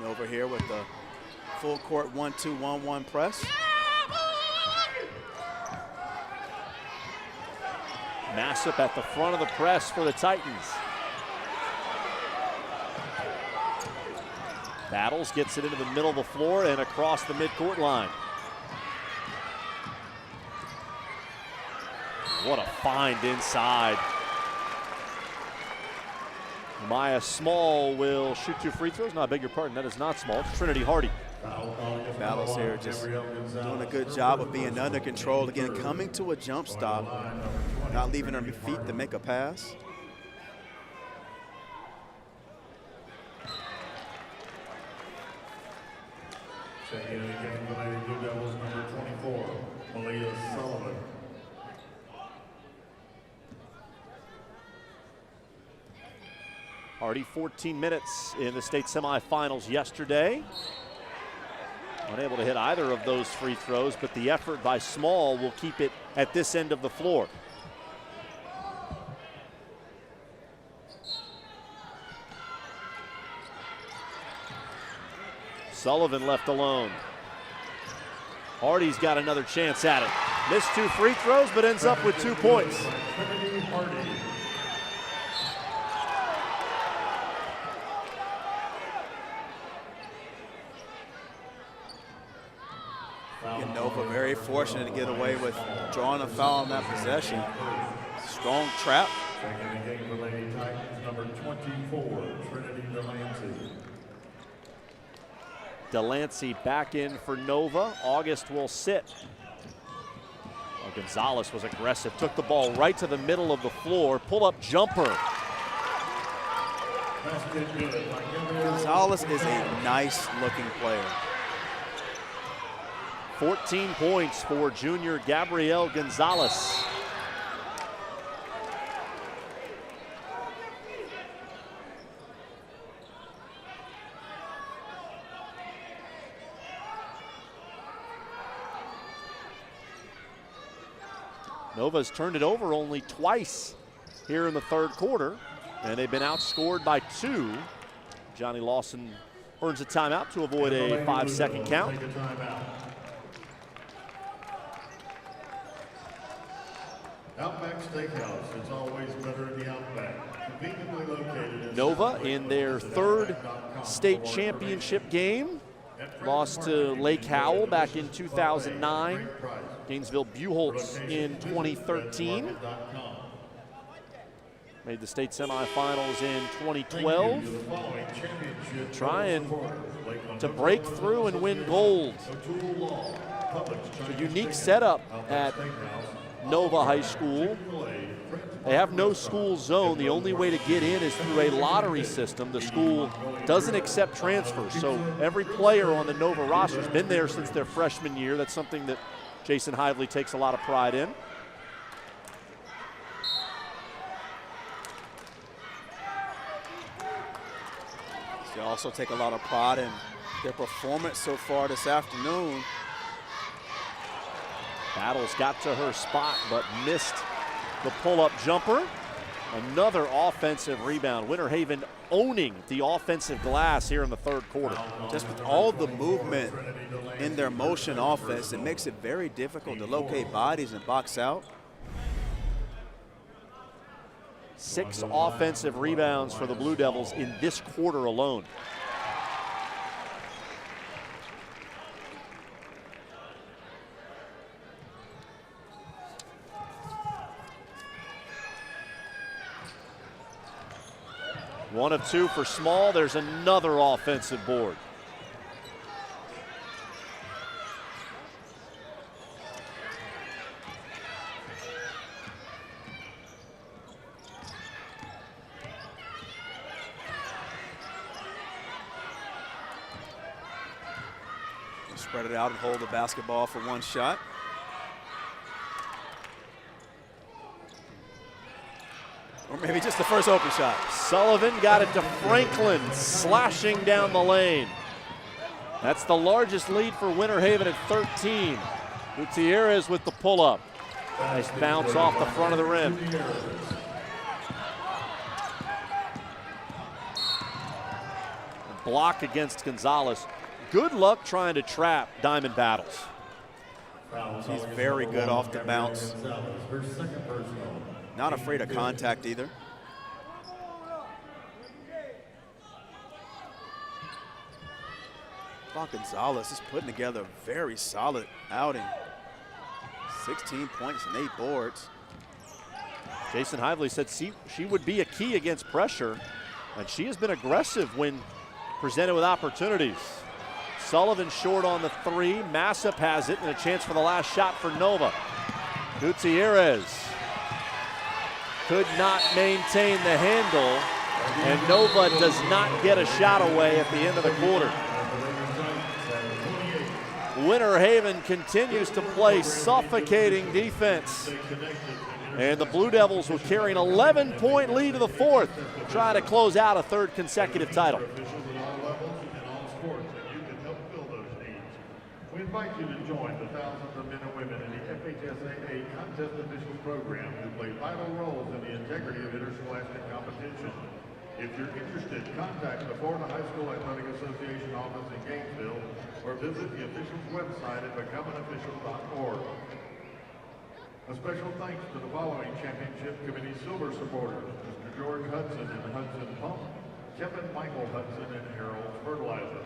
Nova here with the full court 1-2-1-1 press. Massip at the front of the press for the Titans. Battles gets it into the middle of the floor and across the midcourt line. What a find inside. Maya Small will shoot 2 free throws. No, I beg your pardon, that is not Small. It's Trinity Hardy. Battles here just doing a good job of being under control. Again, coming to a jump stop, not leaving her feet to make a pass. Checking in again for the Lady Blue Devils, number 24, Malia Sullivan. Hardy 14 minutes in the state semifinals yesterday. Unable to hit either of those free throws, but the effort by Small will keep it at this end of the floor. Sullivan left alone. Hardy's got another chance at it. Missed 2 free throws, but ends up with 2 points. And Nova very fortunate to get away with drawing a foul on that possession. Strong trap. Checking in again for Lady Titans, number 24, Trinity Delancey. Delancey back in for Nova. August will sit. Oh, Gonzalez was aggressive, took the ball right to the middle of the floor. Pull-up jumper. Gonzalez is a nice-looking player. 14 points for junior Gabrielle Gonzalez. Nova's turned it over only twice here in the third quarter, and they've been outscored by 2. Johnny Lawson earns a timeout to avoid a 5-second count. Outback Steakhouse, it's always better in the Outback. Nova in their third state championship game. Lost to Lake Howell back in 2009. Gainesville Buchholz in 2013. Made the state semifinals in 2012. Trying to break through and win gold. A unique setup at Nova High School. They have no school zone. The only way to get in is through a lottery system. The school doesn't accept transfers, so every player on the Nova roster has been there since their freshman year. That's something that Jason Hively takes a lot of pride in. They also take a lot of pride in their performance so far this afternoon. Battles got to her spot, but missed the pull-up jumper. Another offensive rebound. Winter Haven owning the offensive glass here in the third quarter. Just with all the movement in their motion offense, it makes it very difficult to locate bodies and box out. 6 offensive rebounds for the Blue Devils in this quarter alone. One of 2 for Small. There's another offensive board. Spread it out and hold the basketball for one shot. Or maybe just the first open shot. Sullivan got it to Franklin, slashing down the lane. That's the largest lead for Winter Haven at 13. Gutierrez with the pull-up. Nice bounce off the front of the rim. Block against Gonzalez. Good luck trying to trap Diamond Battles. She's very good off the bounce. Not afraid of contact either. Bob Gonzalez is putting together a very solid outing. 16 points and 8 boards. Jason Hively said she would be a key against pressure, and she has been aggressive when presented with opportunities. Sullivan short on the 3. Massip has it, and a chance for the last shot for Nova. Gutierrez could not maintain the handle, and Nova does not get a shot away at the end of the quarter. Winter Haven continues to play suffocating defense, and the Blue Devils will carry an 11-point lead to the 4th, trying to close out a 3rd consecutive title. We invite you to join the thousands of men and women in the FHSAA Contest Officials Program who play vital roles in the integrity of interscholastic competition. If you're interested, contact the Florida High School Athletic Association office in Gainesville or visit the official's website at becomeanofficial.org. A special thanks to the following Championship Committee Silver supporters: Mr. George Hudson and Hudson Pump, Kevin Michael Hudson, and Harold Fertilizer.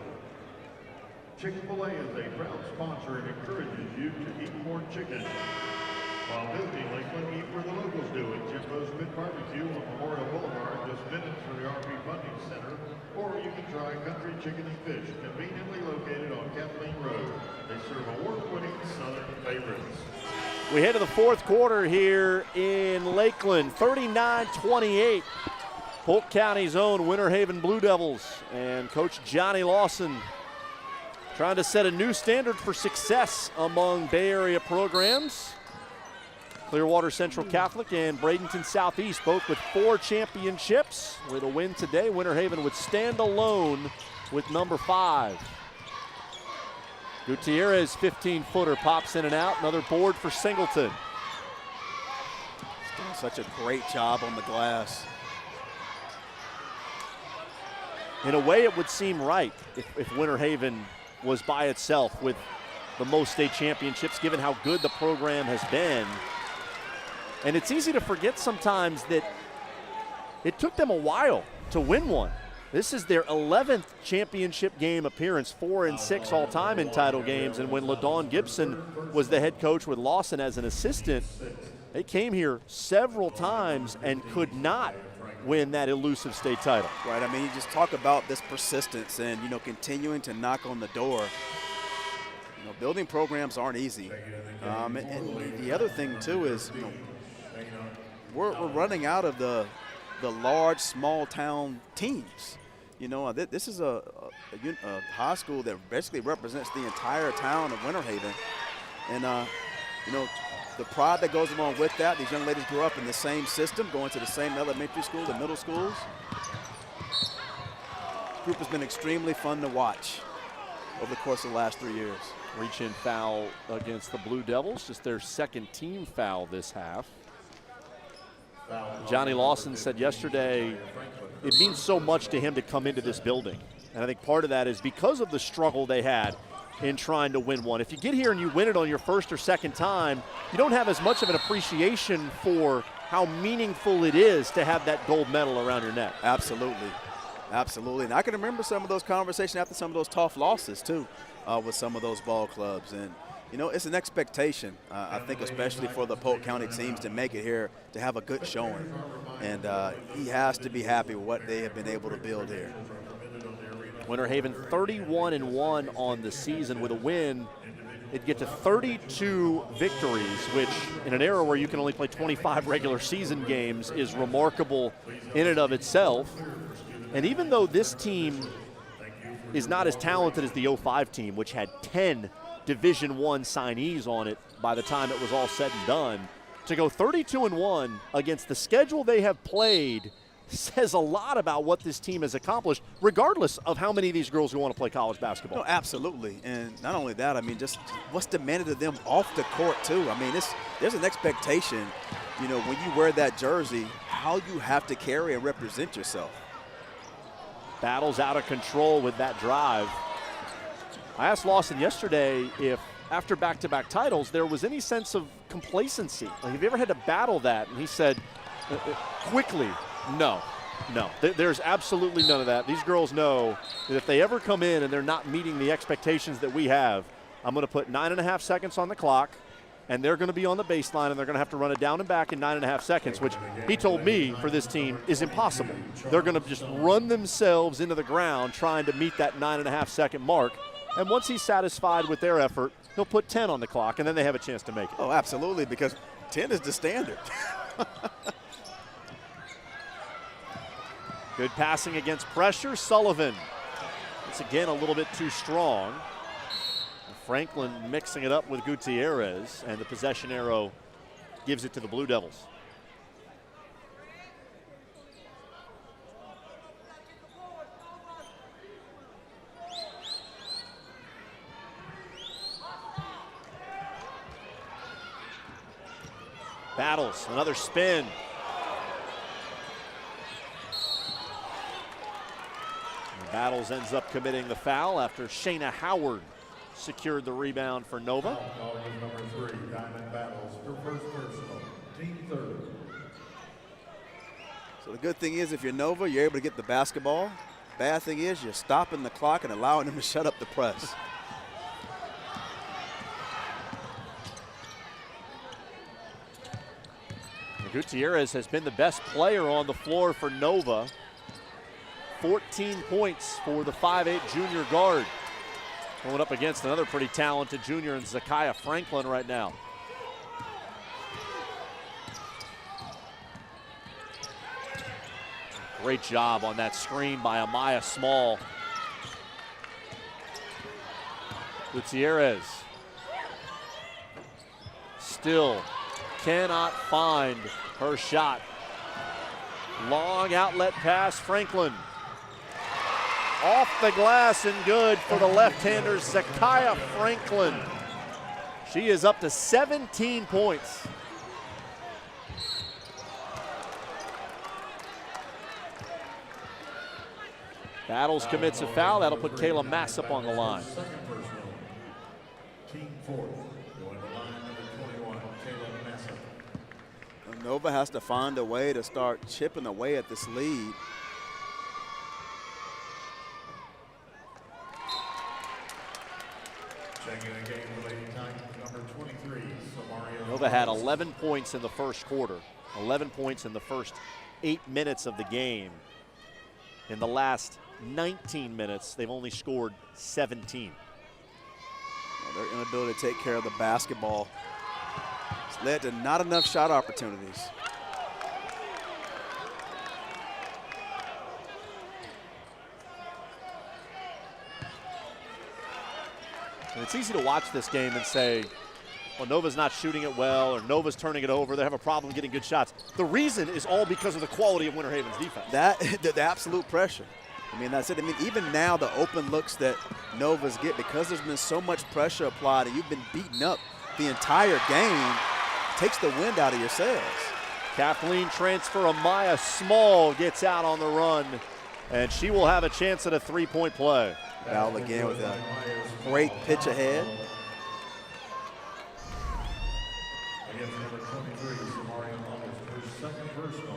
Chick-fil-A is a proud sponsor and encourages you to eat more chicken. While visiting Lakeland, eat where the locals do at Jimbo's Pit Barbecue on Memorial Boulevard, just minutes from the RP Funding Center, or you can try Country Chicken and Fish, conveniently located on Kathleen Road. They serve award-winning Southern favorites. We head to the 4th quarter here in Lakeland, 39-28. Polk County's own Winter Haven Blue Devils and Coach Johnny Lawson trying to set a new standard for success among Bay Area programs. Clearwater Central Catholic and Bradenton Southeast both with 4 championships. With a win today, Winter Haven would stand alone with number 5. Gutierrez, 15-footer, pops in and out. Another board for Singleton. He's doing such a great job on the glass. In a way, it would seem right if Winter Haven was by itself with the most state championships, given how good the program has been. And it's easy to forget sometimes that it took them a while to win one. This is their 11th championship game appearance, 4-6 all-time in title games. And when LaDawn Gibson was the head coach with Lawson as an assistant, they came here several times and could not win that elusive state title. Right. I mean, you just talk about this persistence and, continuing to knock on the door. Building programs aren't easy. And the other thing, too, is, we're running out of the large, small-town teams. This is a high school that basically represents the entire town of Winter Haven. And, the pride that goes along with that, these young ladies grew up in the same system, going to the same elementary school, the middle schools. This group has been extremely fun to watch over the course of the last 3 years. Reach-in foul against the Blue Devils, just their second team foul this half. Johnny Lawson said yesterday it means so much to him to come into this building. And I think part of that is because of the struggle they had in trying to win one. If you get here and you win it on your first or second time, you don't have as much of an appreciation for how meaningful it is to have that gold medal around your neck. Absolutely. Absolutely. And I can remember some of those conversations after some of those tough losses, too, with some of those ball clubs. And, it's an expectation, I think, especially for the Polk County teams to make it here, to have a good showing. And he has to be happy with what they have been able to build here. Winter Haven 31-1 on the season. With a win, it'd get to 32 victories, which in an era where you can only play 25 regular season games is remarkable in and of itself. And even though this team is not as talented as the 05 team, which had 10 Division I signees on it by the time it was all said and done, to go 32-1 against the schedule they have played says a lot about what this team has accomplished, regardless of how many of these girls who want to play college basketball. No, absolutely. And not only that, I mean, just what's demanded of them off the court, too. I mean, there's an expectation, when you wear that jersey, how you have to carry and represent yourself. Battles out of control with that drive. I asked Lawson yesterday if, after back-to-back titles, there was any sense of complacency. Like, have you ever had to battle that? And he said, quickly, no. There's absolutely none of that. These girls know that if they ever come in and they're not meeting the expectations that we have, I'm going to put 9.5 seconds on the clock, and they're going to be on the baseline, and they're going to have to run it down and back in 9.5 seconds, which he told me for this team is impossible. They're going to just run themselves into the ground trying to meet that 9.5 second mark. And once he's satisfied with their effort, he'll put 10 on the clock, and then they have a chance to make it. Oh, absolutely, because 10 is the standard. Good passing against pressure. Sullivan. It's again a little bit too strong. Franklin mixing it up with Gutierrez, and the possession arrow gives it to the Blue Devils. Battles, another spin. Battles ends up committing the foul after Shayna Howard secured the rebound for Nova. Foul is number 3, Diamond Battles, her first personal, team third. So the good thing is if you're Nova, you're able to get the basketball. Bad thing is you're stopping the clock and allowing them to shut up the press. Gutierrez has been the best player on the floor for Nova. 14 points for the 5'8" junior guard. Going up against another pretty talented junior in Zakiya Franklin right now. Great job on that screen by Amaya Small. Gutierrez still cannot find her shot. Long outlet pass, Franklin. Off the glass and good for the left-hander, Zakiya Franklin. She is up to 17 points. Battles commits a foul. That'll put Kayla Massop on the line. Team fourth, going to line number 21, Kayla Massop. Nova has to find a way to start chipping away at this lead. Checking the game relating time, number 23, Samaria. Nova had 11 points in the first quarter, 11 points in the first 8 minutes of the game. In the last 19 minutes, they've only scored 17. Well, their inability to take care of the basketball has led to not enough shot opportunities. And it's easy to watch this game and say, well, Nova's not shooting it well, or Nova's turning it over. They have a problem getting good shots. The reason is all because of the quality of Winter Haven's defense. The absolute pressure. I mean, that's it. I mean, even now, the open looks that Novas get, because there's been so much pressure applied and you've been beaten up the entire game, takes the wind out of your sails. Kathleen transfer, Amaya Small gets out on the run, and she will have a chance at a three-point play. Foul again with a great pitch ahead. Against number 23, Samaria August, her second personal.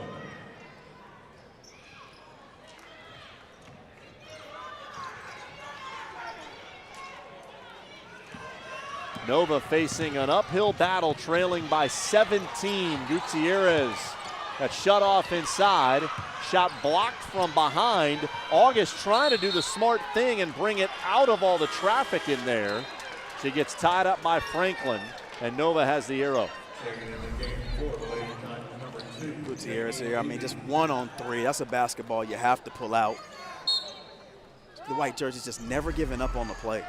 Nova facing an uphill battle, trailing by 17. Gutierrez got shut off inside, shot blocked from behind. August trying to do the smart thing and bring it out of all the traffic in there. She gets tied up by Franklin, and Nova has the arrow. Gutierrez here, I mean, just 1 on 3. That's a basketball you have to pull out. The white jersey's just never giving up on the play.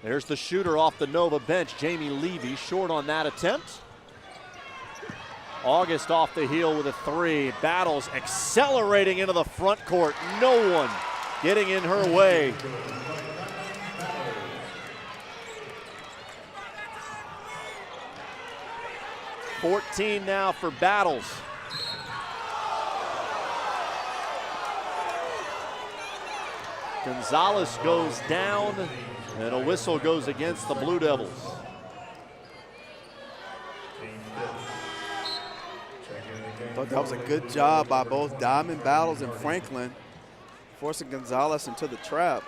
There's the shooter off the Nova bench, Jamie Levy, short on that attempt. August off the heel with a 3. Battles accelerating into the front court. No one getting in her way. .14 now for Battles. Gonzalez goes down, and a whistle goes against the Blue Devils. Thought that was a good job by both Diamond Battles and Franklin, forcing Gonzalez into the trap.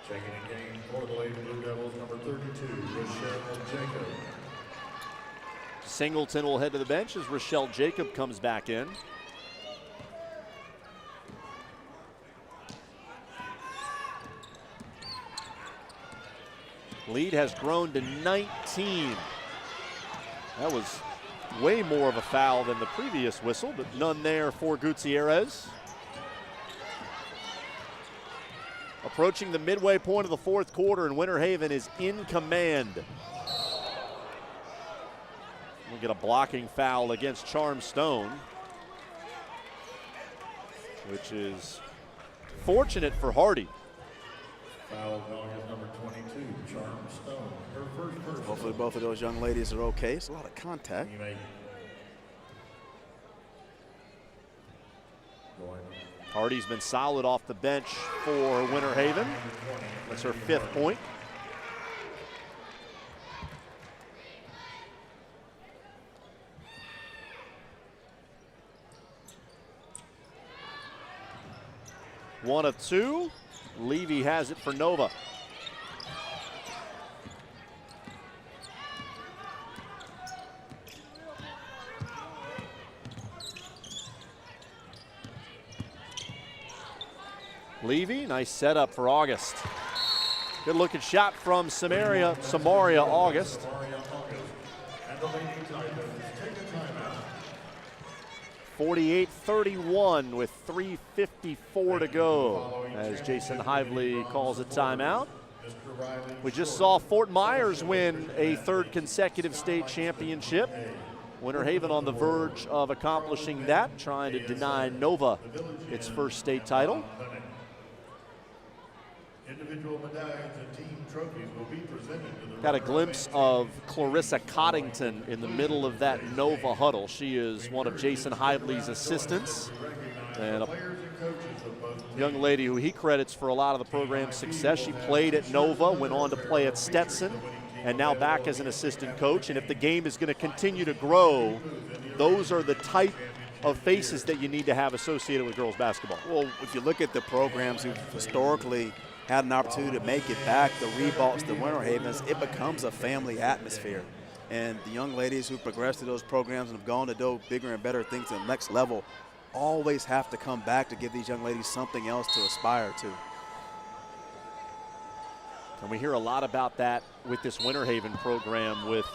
Checking the game for the Lady Blue Devils, number 32, Rochelle Jacob. Singleton will head to the bench as Rochelle Jacob comes back in. Lead has grown to 19. That was way more of a foul than the previous whistle, but none there for Gutierrez. Approaching the midway point of the fourth quarter, and Winter Haven is in command. We'll get a blocking foul against Charm Stone, which is fortunate for Hardy. Foul going is number 22, Charm Stone. Her first personal. Hopefully both of those young ladies are okay. It's a lot of contact. Hardy's been solid off the bench for Winter Haven. That's her 5th point. One of 2. Levy has it for Nova. Levy, nice setup for August. Good looking shot from Samaria August. And the Lady Tigers take a timeout. 48-31 with 3:54 to go as Jason Hively calls a timeout. We just saw Fort Myers win a 3rd consecutive state championship. Winter Haven on the verge of accomplishing that, trying to deny Nova its first state title. Individual medallions and team trophies will be presented to the Got a glimpse of Clarissa Coddington in the middle of that Nova huddle. She is one of Jason Hively's assistants and a young lady who he credits for a lot of the program's success. She played at Nova, went on to play at Stetson, and now back as an assistant coach. And if the game is going to continue to grow, those are the type of faces that you need to have associated with girls basketball. Well, if you look at the programs who've historically had an opportunity to make it back, the Reeboks, the Winter Havens, it becomes a family atmosphere. And the young ladies who progress through those programs and have gone to do bigger and better things at the next level always have to come back to give these young ladies something else to aspire to. And we hear a lot about that with this Winter Haven program, with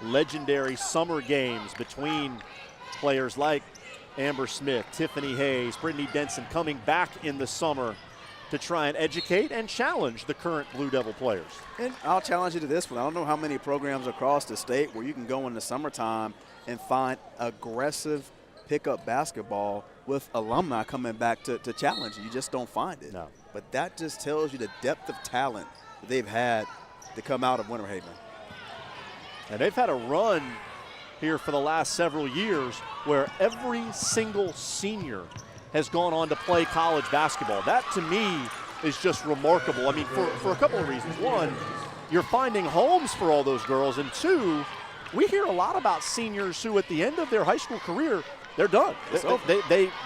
legendary summer games between players like Amber Smith, Tiffany Hayes, Brittany Denson coming back in the summer to try and educate and challenge the current Blue Devil players. And I'll challenge you to this one. I don't know how many programs across the state where you can go in the summertime and find aggressive pickup basketball with alumni coming back to challenge you. You just don't find it. No. But that just tells you the depth of talent that they've had to come out of Winter Haven. And they've had a run here for the last several years where every single senior has gone on to play college basketball. That, to me, is just remarkable. I mean, for a couple of reasons. One, you're finding homes for all those girls. And two, we hear a lot about seniors who, at the end of their high school career, they're done.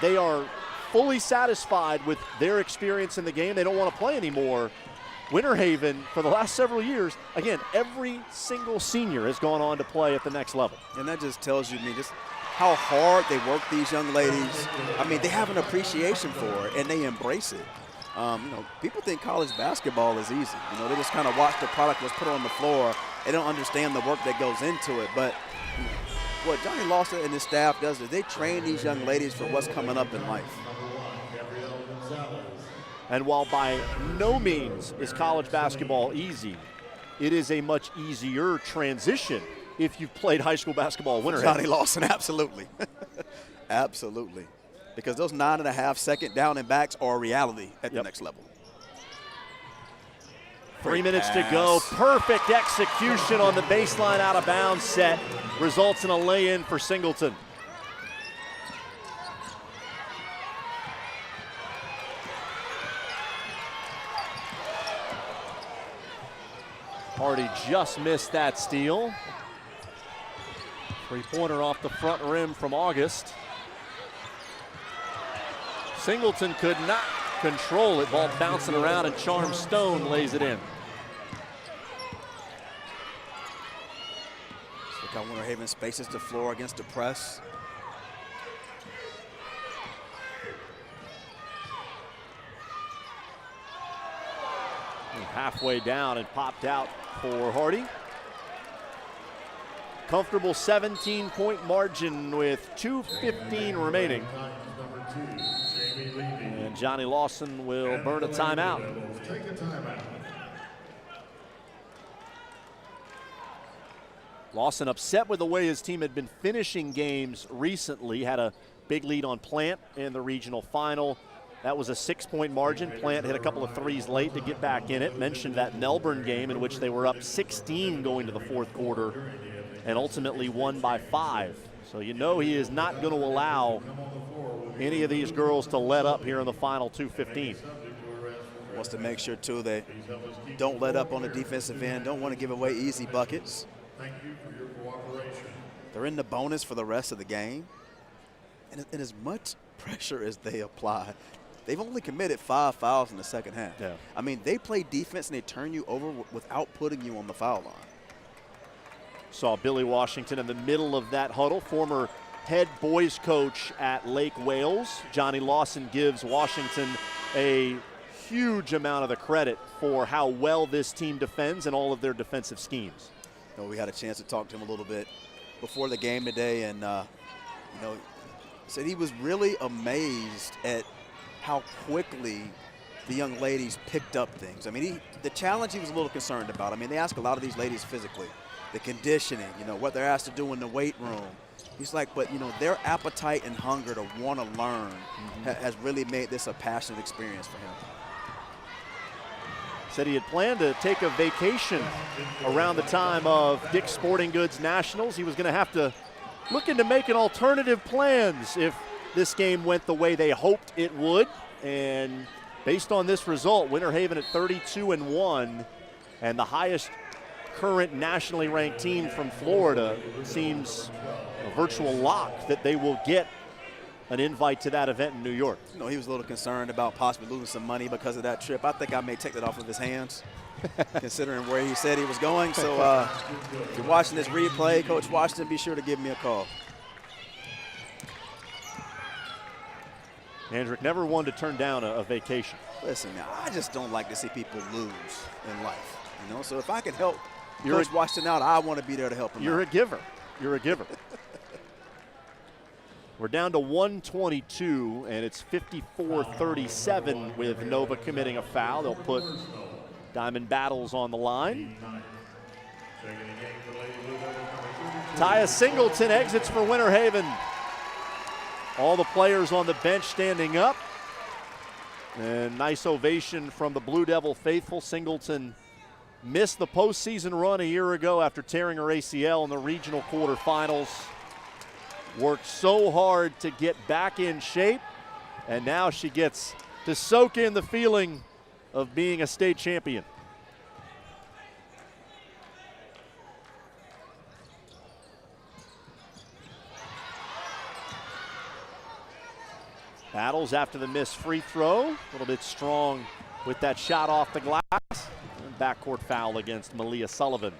They are fully satisfied with their experience in the game. They don't want to play anymore. Winter Haven, for the last several years, again, every single senior has gone on to play at the next level. And that just tells you just how hard they work, these young ladies. I mean, they have an appreciation for it, and they embrace it. People think college basketball is easy. They just kind of watch the product that's put on the floor. They don't understand the work that goes into it. But what Johnny Lawson and his staff does is they train these young ladies for what's coming up in life. And while by no means is college basketball easy, it is a much easier transition if you've played high school basketball at Winter Haven. Johnny Lawson, absolutely. Absolutely. Because those 9.5 second down and backs are a reality at the next level. 3 minutes to go. Perfect execution on the baseline out of bounds set. Results in a lay-in for Singleton. Hardy just missed that steal. Three-pointer off the front rim from August. Singleton could not control it. Ball bouncing around, and Charm Stone lays it in. Look how Winter Haven spaces the floor against the press. Halfway down and popped out for Hardy. Comfortable 17-point margin with 2:15 remaining. And Johnny Lawson will burn a timeout. Lawson upset with the way his team had been finishing games recently. Had a big lead on Plant in the regional final. That was a 6-point margin. Plant hit a couple of threes late to get back in it. Mentioned that Melbourne game in which they were up 16 going to the fourth quarter and ultimately won by 5. So you know he is not going to allow any of these girls to let up here in the final 2:15. Wants to make sure, too, they don't let up on the defensive end, don't want to give away easy buckets. Thank you for your cooperation. They're in the bonus for the rest of the game. And as much pressure as they apply, they've only committed 5 fouls in the second half. Yeah. I mean, they play defense and they turn you over without putting you on the foul line. Saw Billy Washington in the middle of that huddle, former head boys coach at Lake Wales. Johnny Lawson gives Washington a huge amount of the credit for how well this team defends and all of their defensive schemes. We had a chance to talk to him a little bit before the game today, and said he was really amazed at how quickly the young ladies picked up things. I mean, the challenge he was a little concerned about. I mean, they ask a lot of these ladies physically, the conditioning, what they're asked to do in the weight room. He's like, but, their appetite and hunger to want to learn has really made this a passionate experience for him. said he had planned to take a vacation around the time of Dick's Sporting Goods Nationals. He was going to have to look into making alternative plans if this game went the way they hoped it would. And based on this result, Winter Haven at 32-1, and the highest current nationally ranked team from Florida, seems a virtual lock that they will get an invite to that event in New York. You know, he was a little concerned about possibly losing some money because of that trip. I think I may take that off of his hands, considering where he said he was going. So if you're watching this replay, Coach Washington, be sure to give me a call. Andrick, never one to turn down a vacation. Listen, man, I just don't like to see people lose in life. You know, so if I can help Coach Washington out, I want to be there to help him out. You're a giver. You're a giver. We're down to 122, and it's 54-37 with Nova committing a foul. They'll put Diamond Battles on the line. Taya Singleton exits for Winter Haven. All the players on the bench standing up. And nice ovation from the Blue Devil faithful. Singleton missed the postseason run a year ago after tearing her ACL in the regional quarterfinals. Worked so hard to get back in shape, and now she gets to soak in the feeling of being a state champion. Battles after the missed free throw, a little bit strong with that shot off the glass. And backcourt foul against Malia Sullivan.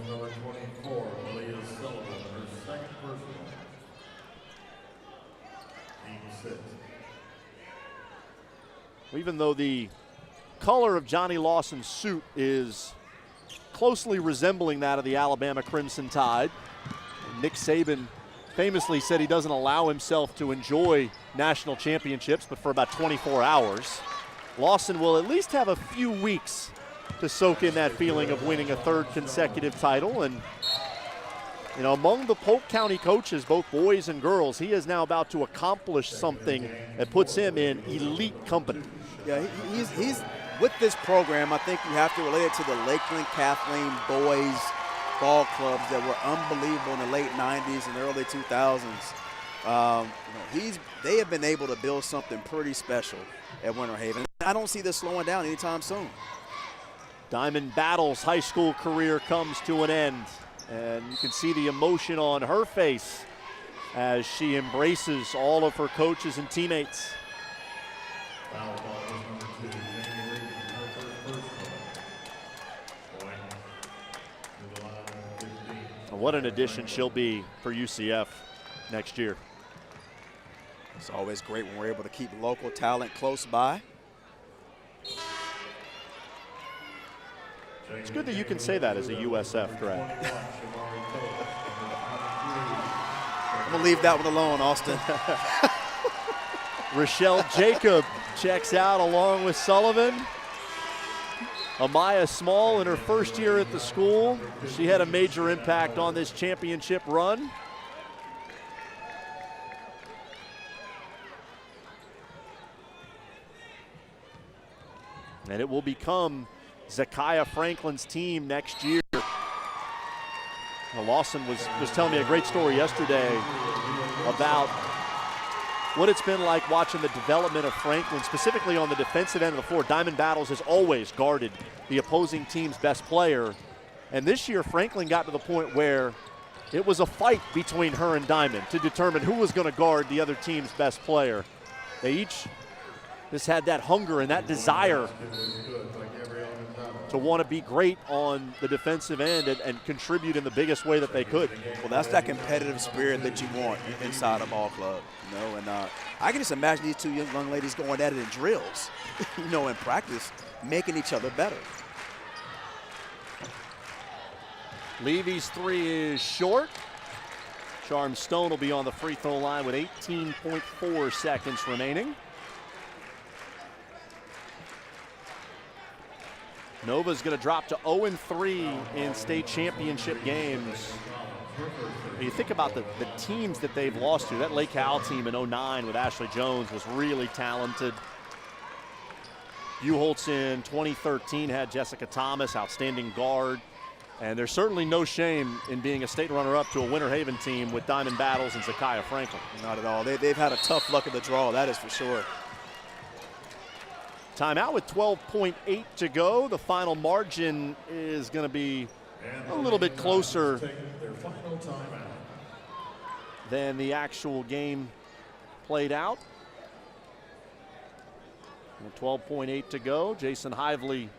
Number 24, Malia Sullivan, her second personal. Team 6. Even though the color of Johnny Lawson's suit is closely resembling that of the Alabama Crimson Tide, Nick Saban famously said he doesn't allow himself to enjoy national championships but for about 24 hours. Lawson will at least have a few weeks to soak in that feeling of winning a third consecutive title. And, you know, among the Polk County coaches, both boys and girls, he is now about to accomplish something that puts him in elite company. Yeah, he's with this program, I think you have to relate it to the Lakeland Kathleen boys ball clubs that were unbelievable in the late 90s and early 2000s. They have been able to build something pretty special at Winter Haven. I don't see this slowing down anytime soon. Diamond Battles' high school career comes to an end, and you can see the emotion on her face as she embraces all of her coaches and teammates. What an addition she'll be for UCF next year. It's always great when we're able to keep local talent close by. It's good that you can say that as a USF grad. I'm going to leave that one alone, Austin. Rochelle Jacob checks out along with Sullivan. Amaya Small in her first year at the school. She had a major impact on this championship run. And it will become Zakiah Franklin's team next year. Now, Lawson was telling me a great story yesterday about what it's been like watching the development of Franklin, specifically on the defensive end of the floor. Diamond Battles has always guarded the opposing team's best player. And this year, Franklin got to the point where it was a fight between her and Diamond to determine who was going to guard the other team's best player. They each just had that hunger and that desire to want to be great on the defensive end and contribute in the biggest way that they could. Well, that's that competitive spirit that you want inside a ball club, you know. And I can just imagine these two young ladies going at it in drills, you know, in practice, making each other better. Levy's three is short. Charm Stone will be on the free throw line with 18.4 seconds remaining. Nova's going to drop to 0-3 in state championship games. You think about the teams that they've lost to. That Lake Howell team in '09 with Ashley Jones was really talented. Buchholz in 2013 had Jessica Thomas, outstanding guard. And there's certainly no shame in being a state runner-up to a Winter Haven team with Diamond Battles and Zakiya Franklin. Not at all. They've had a tough luck of the draw, that is for sure. Timeout with 12.8 to go. The final margin is going to be a little bit closer than the actual game played out. 12.8 to go. Jason Hively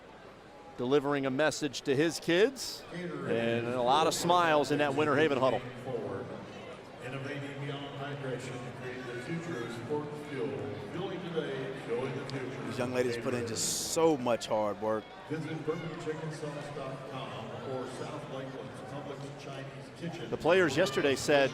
delivering a message to his kids, and a lot of smiles in that Winter Haven huddle. Innovating beyond hydration to create the future of sport fuel. Fueling today, showing the future. These young ladies put in just so much hard work. Visit BourbonChickenSauce.com or South Lakeland's Publix Chinese Kitchen. The players yesterday said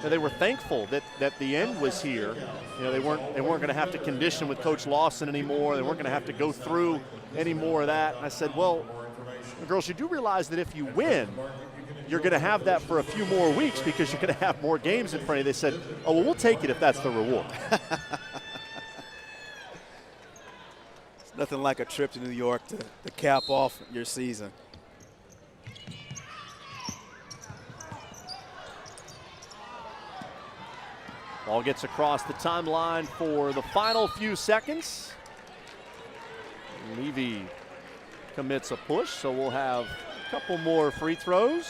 that they were thankful that the end was here. You know, they weren't going to have to condition with Coach Lawson anymore. They weren't going to have to go through any more of that. And I said, well, girls, you do realize that if you win, you're going to have that for a few more weeks because you're going to have more games in front of you. They said, oh, well, we'll take it if that's the reward. It's nothing like a trip to New York to cap off your season. Ball gets across the timeline for the final few seconds. Levy commits a push, so we'll have a couple more free throws.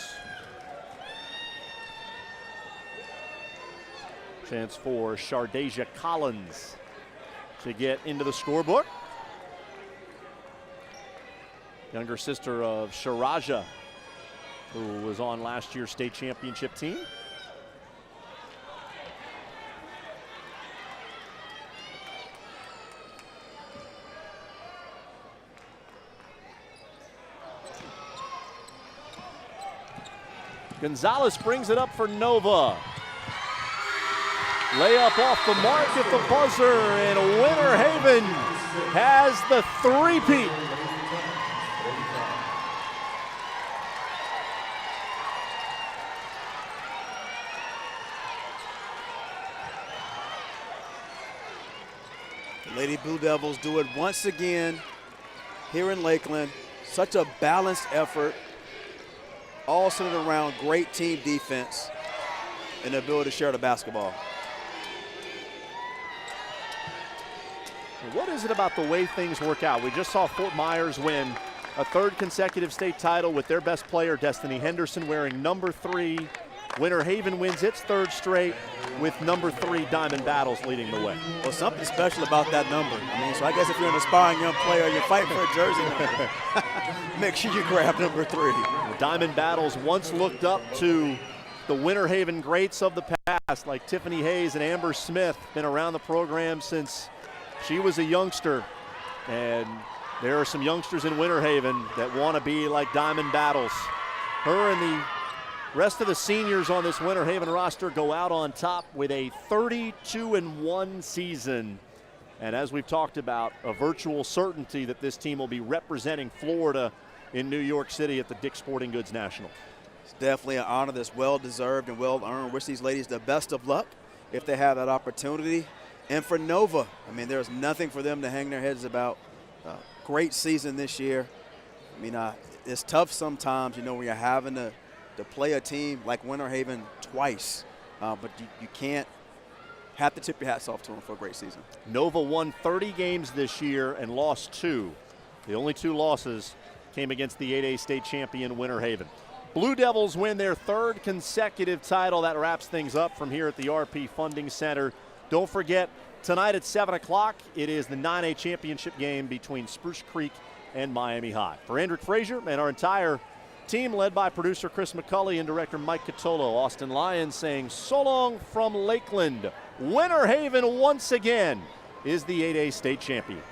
Chance for Shardasia Collins to get into the scorebook. Younger sister of Sharaja, who was on last year's state championship team. Gonzalez brings it up for Nova. Layup off the mark at the buzzer, and Winter Haven has the three-peat. The Lady Blue Devils do it once again here in Lakeland. Such a balanced effort, all centered around great team defense and the ability to share the basketball. What is it about the way things work out? We just saw Fort Myers win a third consecutive state title with their best player, Destiny Henderson, wearing number 3. Winter Haven wins its third straight with number 3 Diamond Battles leading the way. Well, something special about that number. I mean, so I guess if you're an aspiring young player, you're fighting for a jersey number, make sure you grab number 3. The Diamond Battles once looked up to the Winter Haven greats of the past, like Tiffany Hayes and Amber Smith, been around the program since she was a youngster. And there are some youngsters in Winter Haven that want to be like Diamond Battles. Her and the rest of the seniors on this Winter Haven roster go out on top with a 32-1 season. And as we've talked about, a virtual certainty that this team will be representing Florida in New York City at the Dick's Sporting Goods National. It's definitely an honor that's well-deserved and well-earned. Wish these ladies the best of luck if they have that opportunity. And for Nova, I mean, there's nothing for them to hang their heads about. Great season this year. I mean, it's tough sometimes, you know, when you're having to play a team like Winter Haven twice, but you can't have to tip your hats off to them for a great season. Nova won 30 games this year and lost 2. The only 2 losses came against the 8A state champion Winter Haven. Blue Devils win their 3rd consecutive title. That wraps things up from here at the RP Funding Center. Don't forget, tonight at 7 o'clock, it is the 9A championship game between Spruce Creek and Miami High. For Andrick Frazier and our entire team led by producer Chris McCulley and director Mike Catolo, Austin Lyons saying so long from Lakeland. Winter Haven once again is the 8A state champion.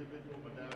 individual medallion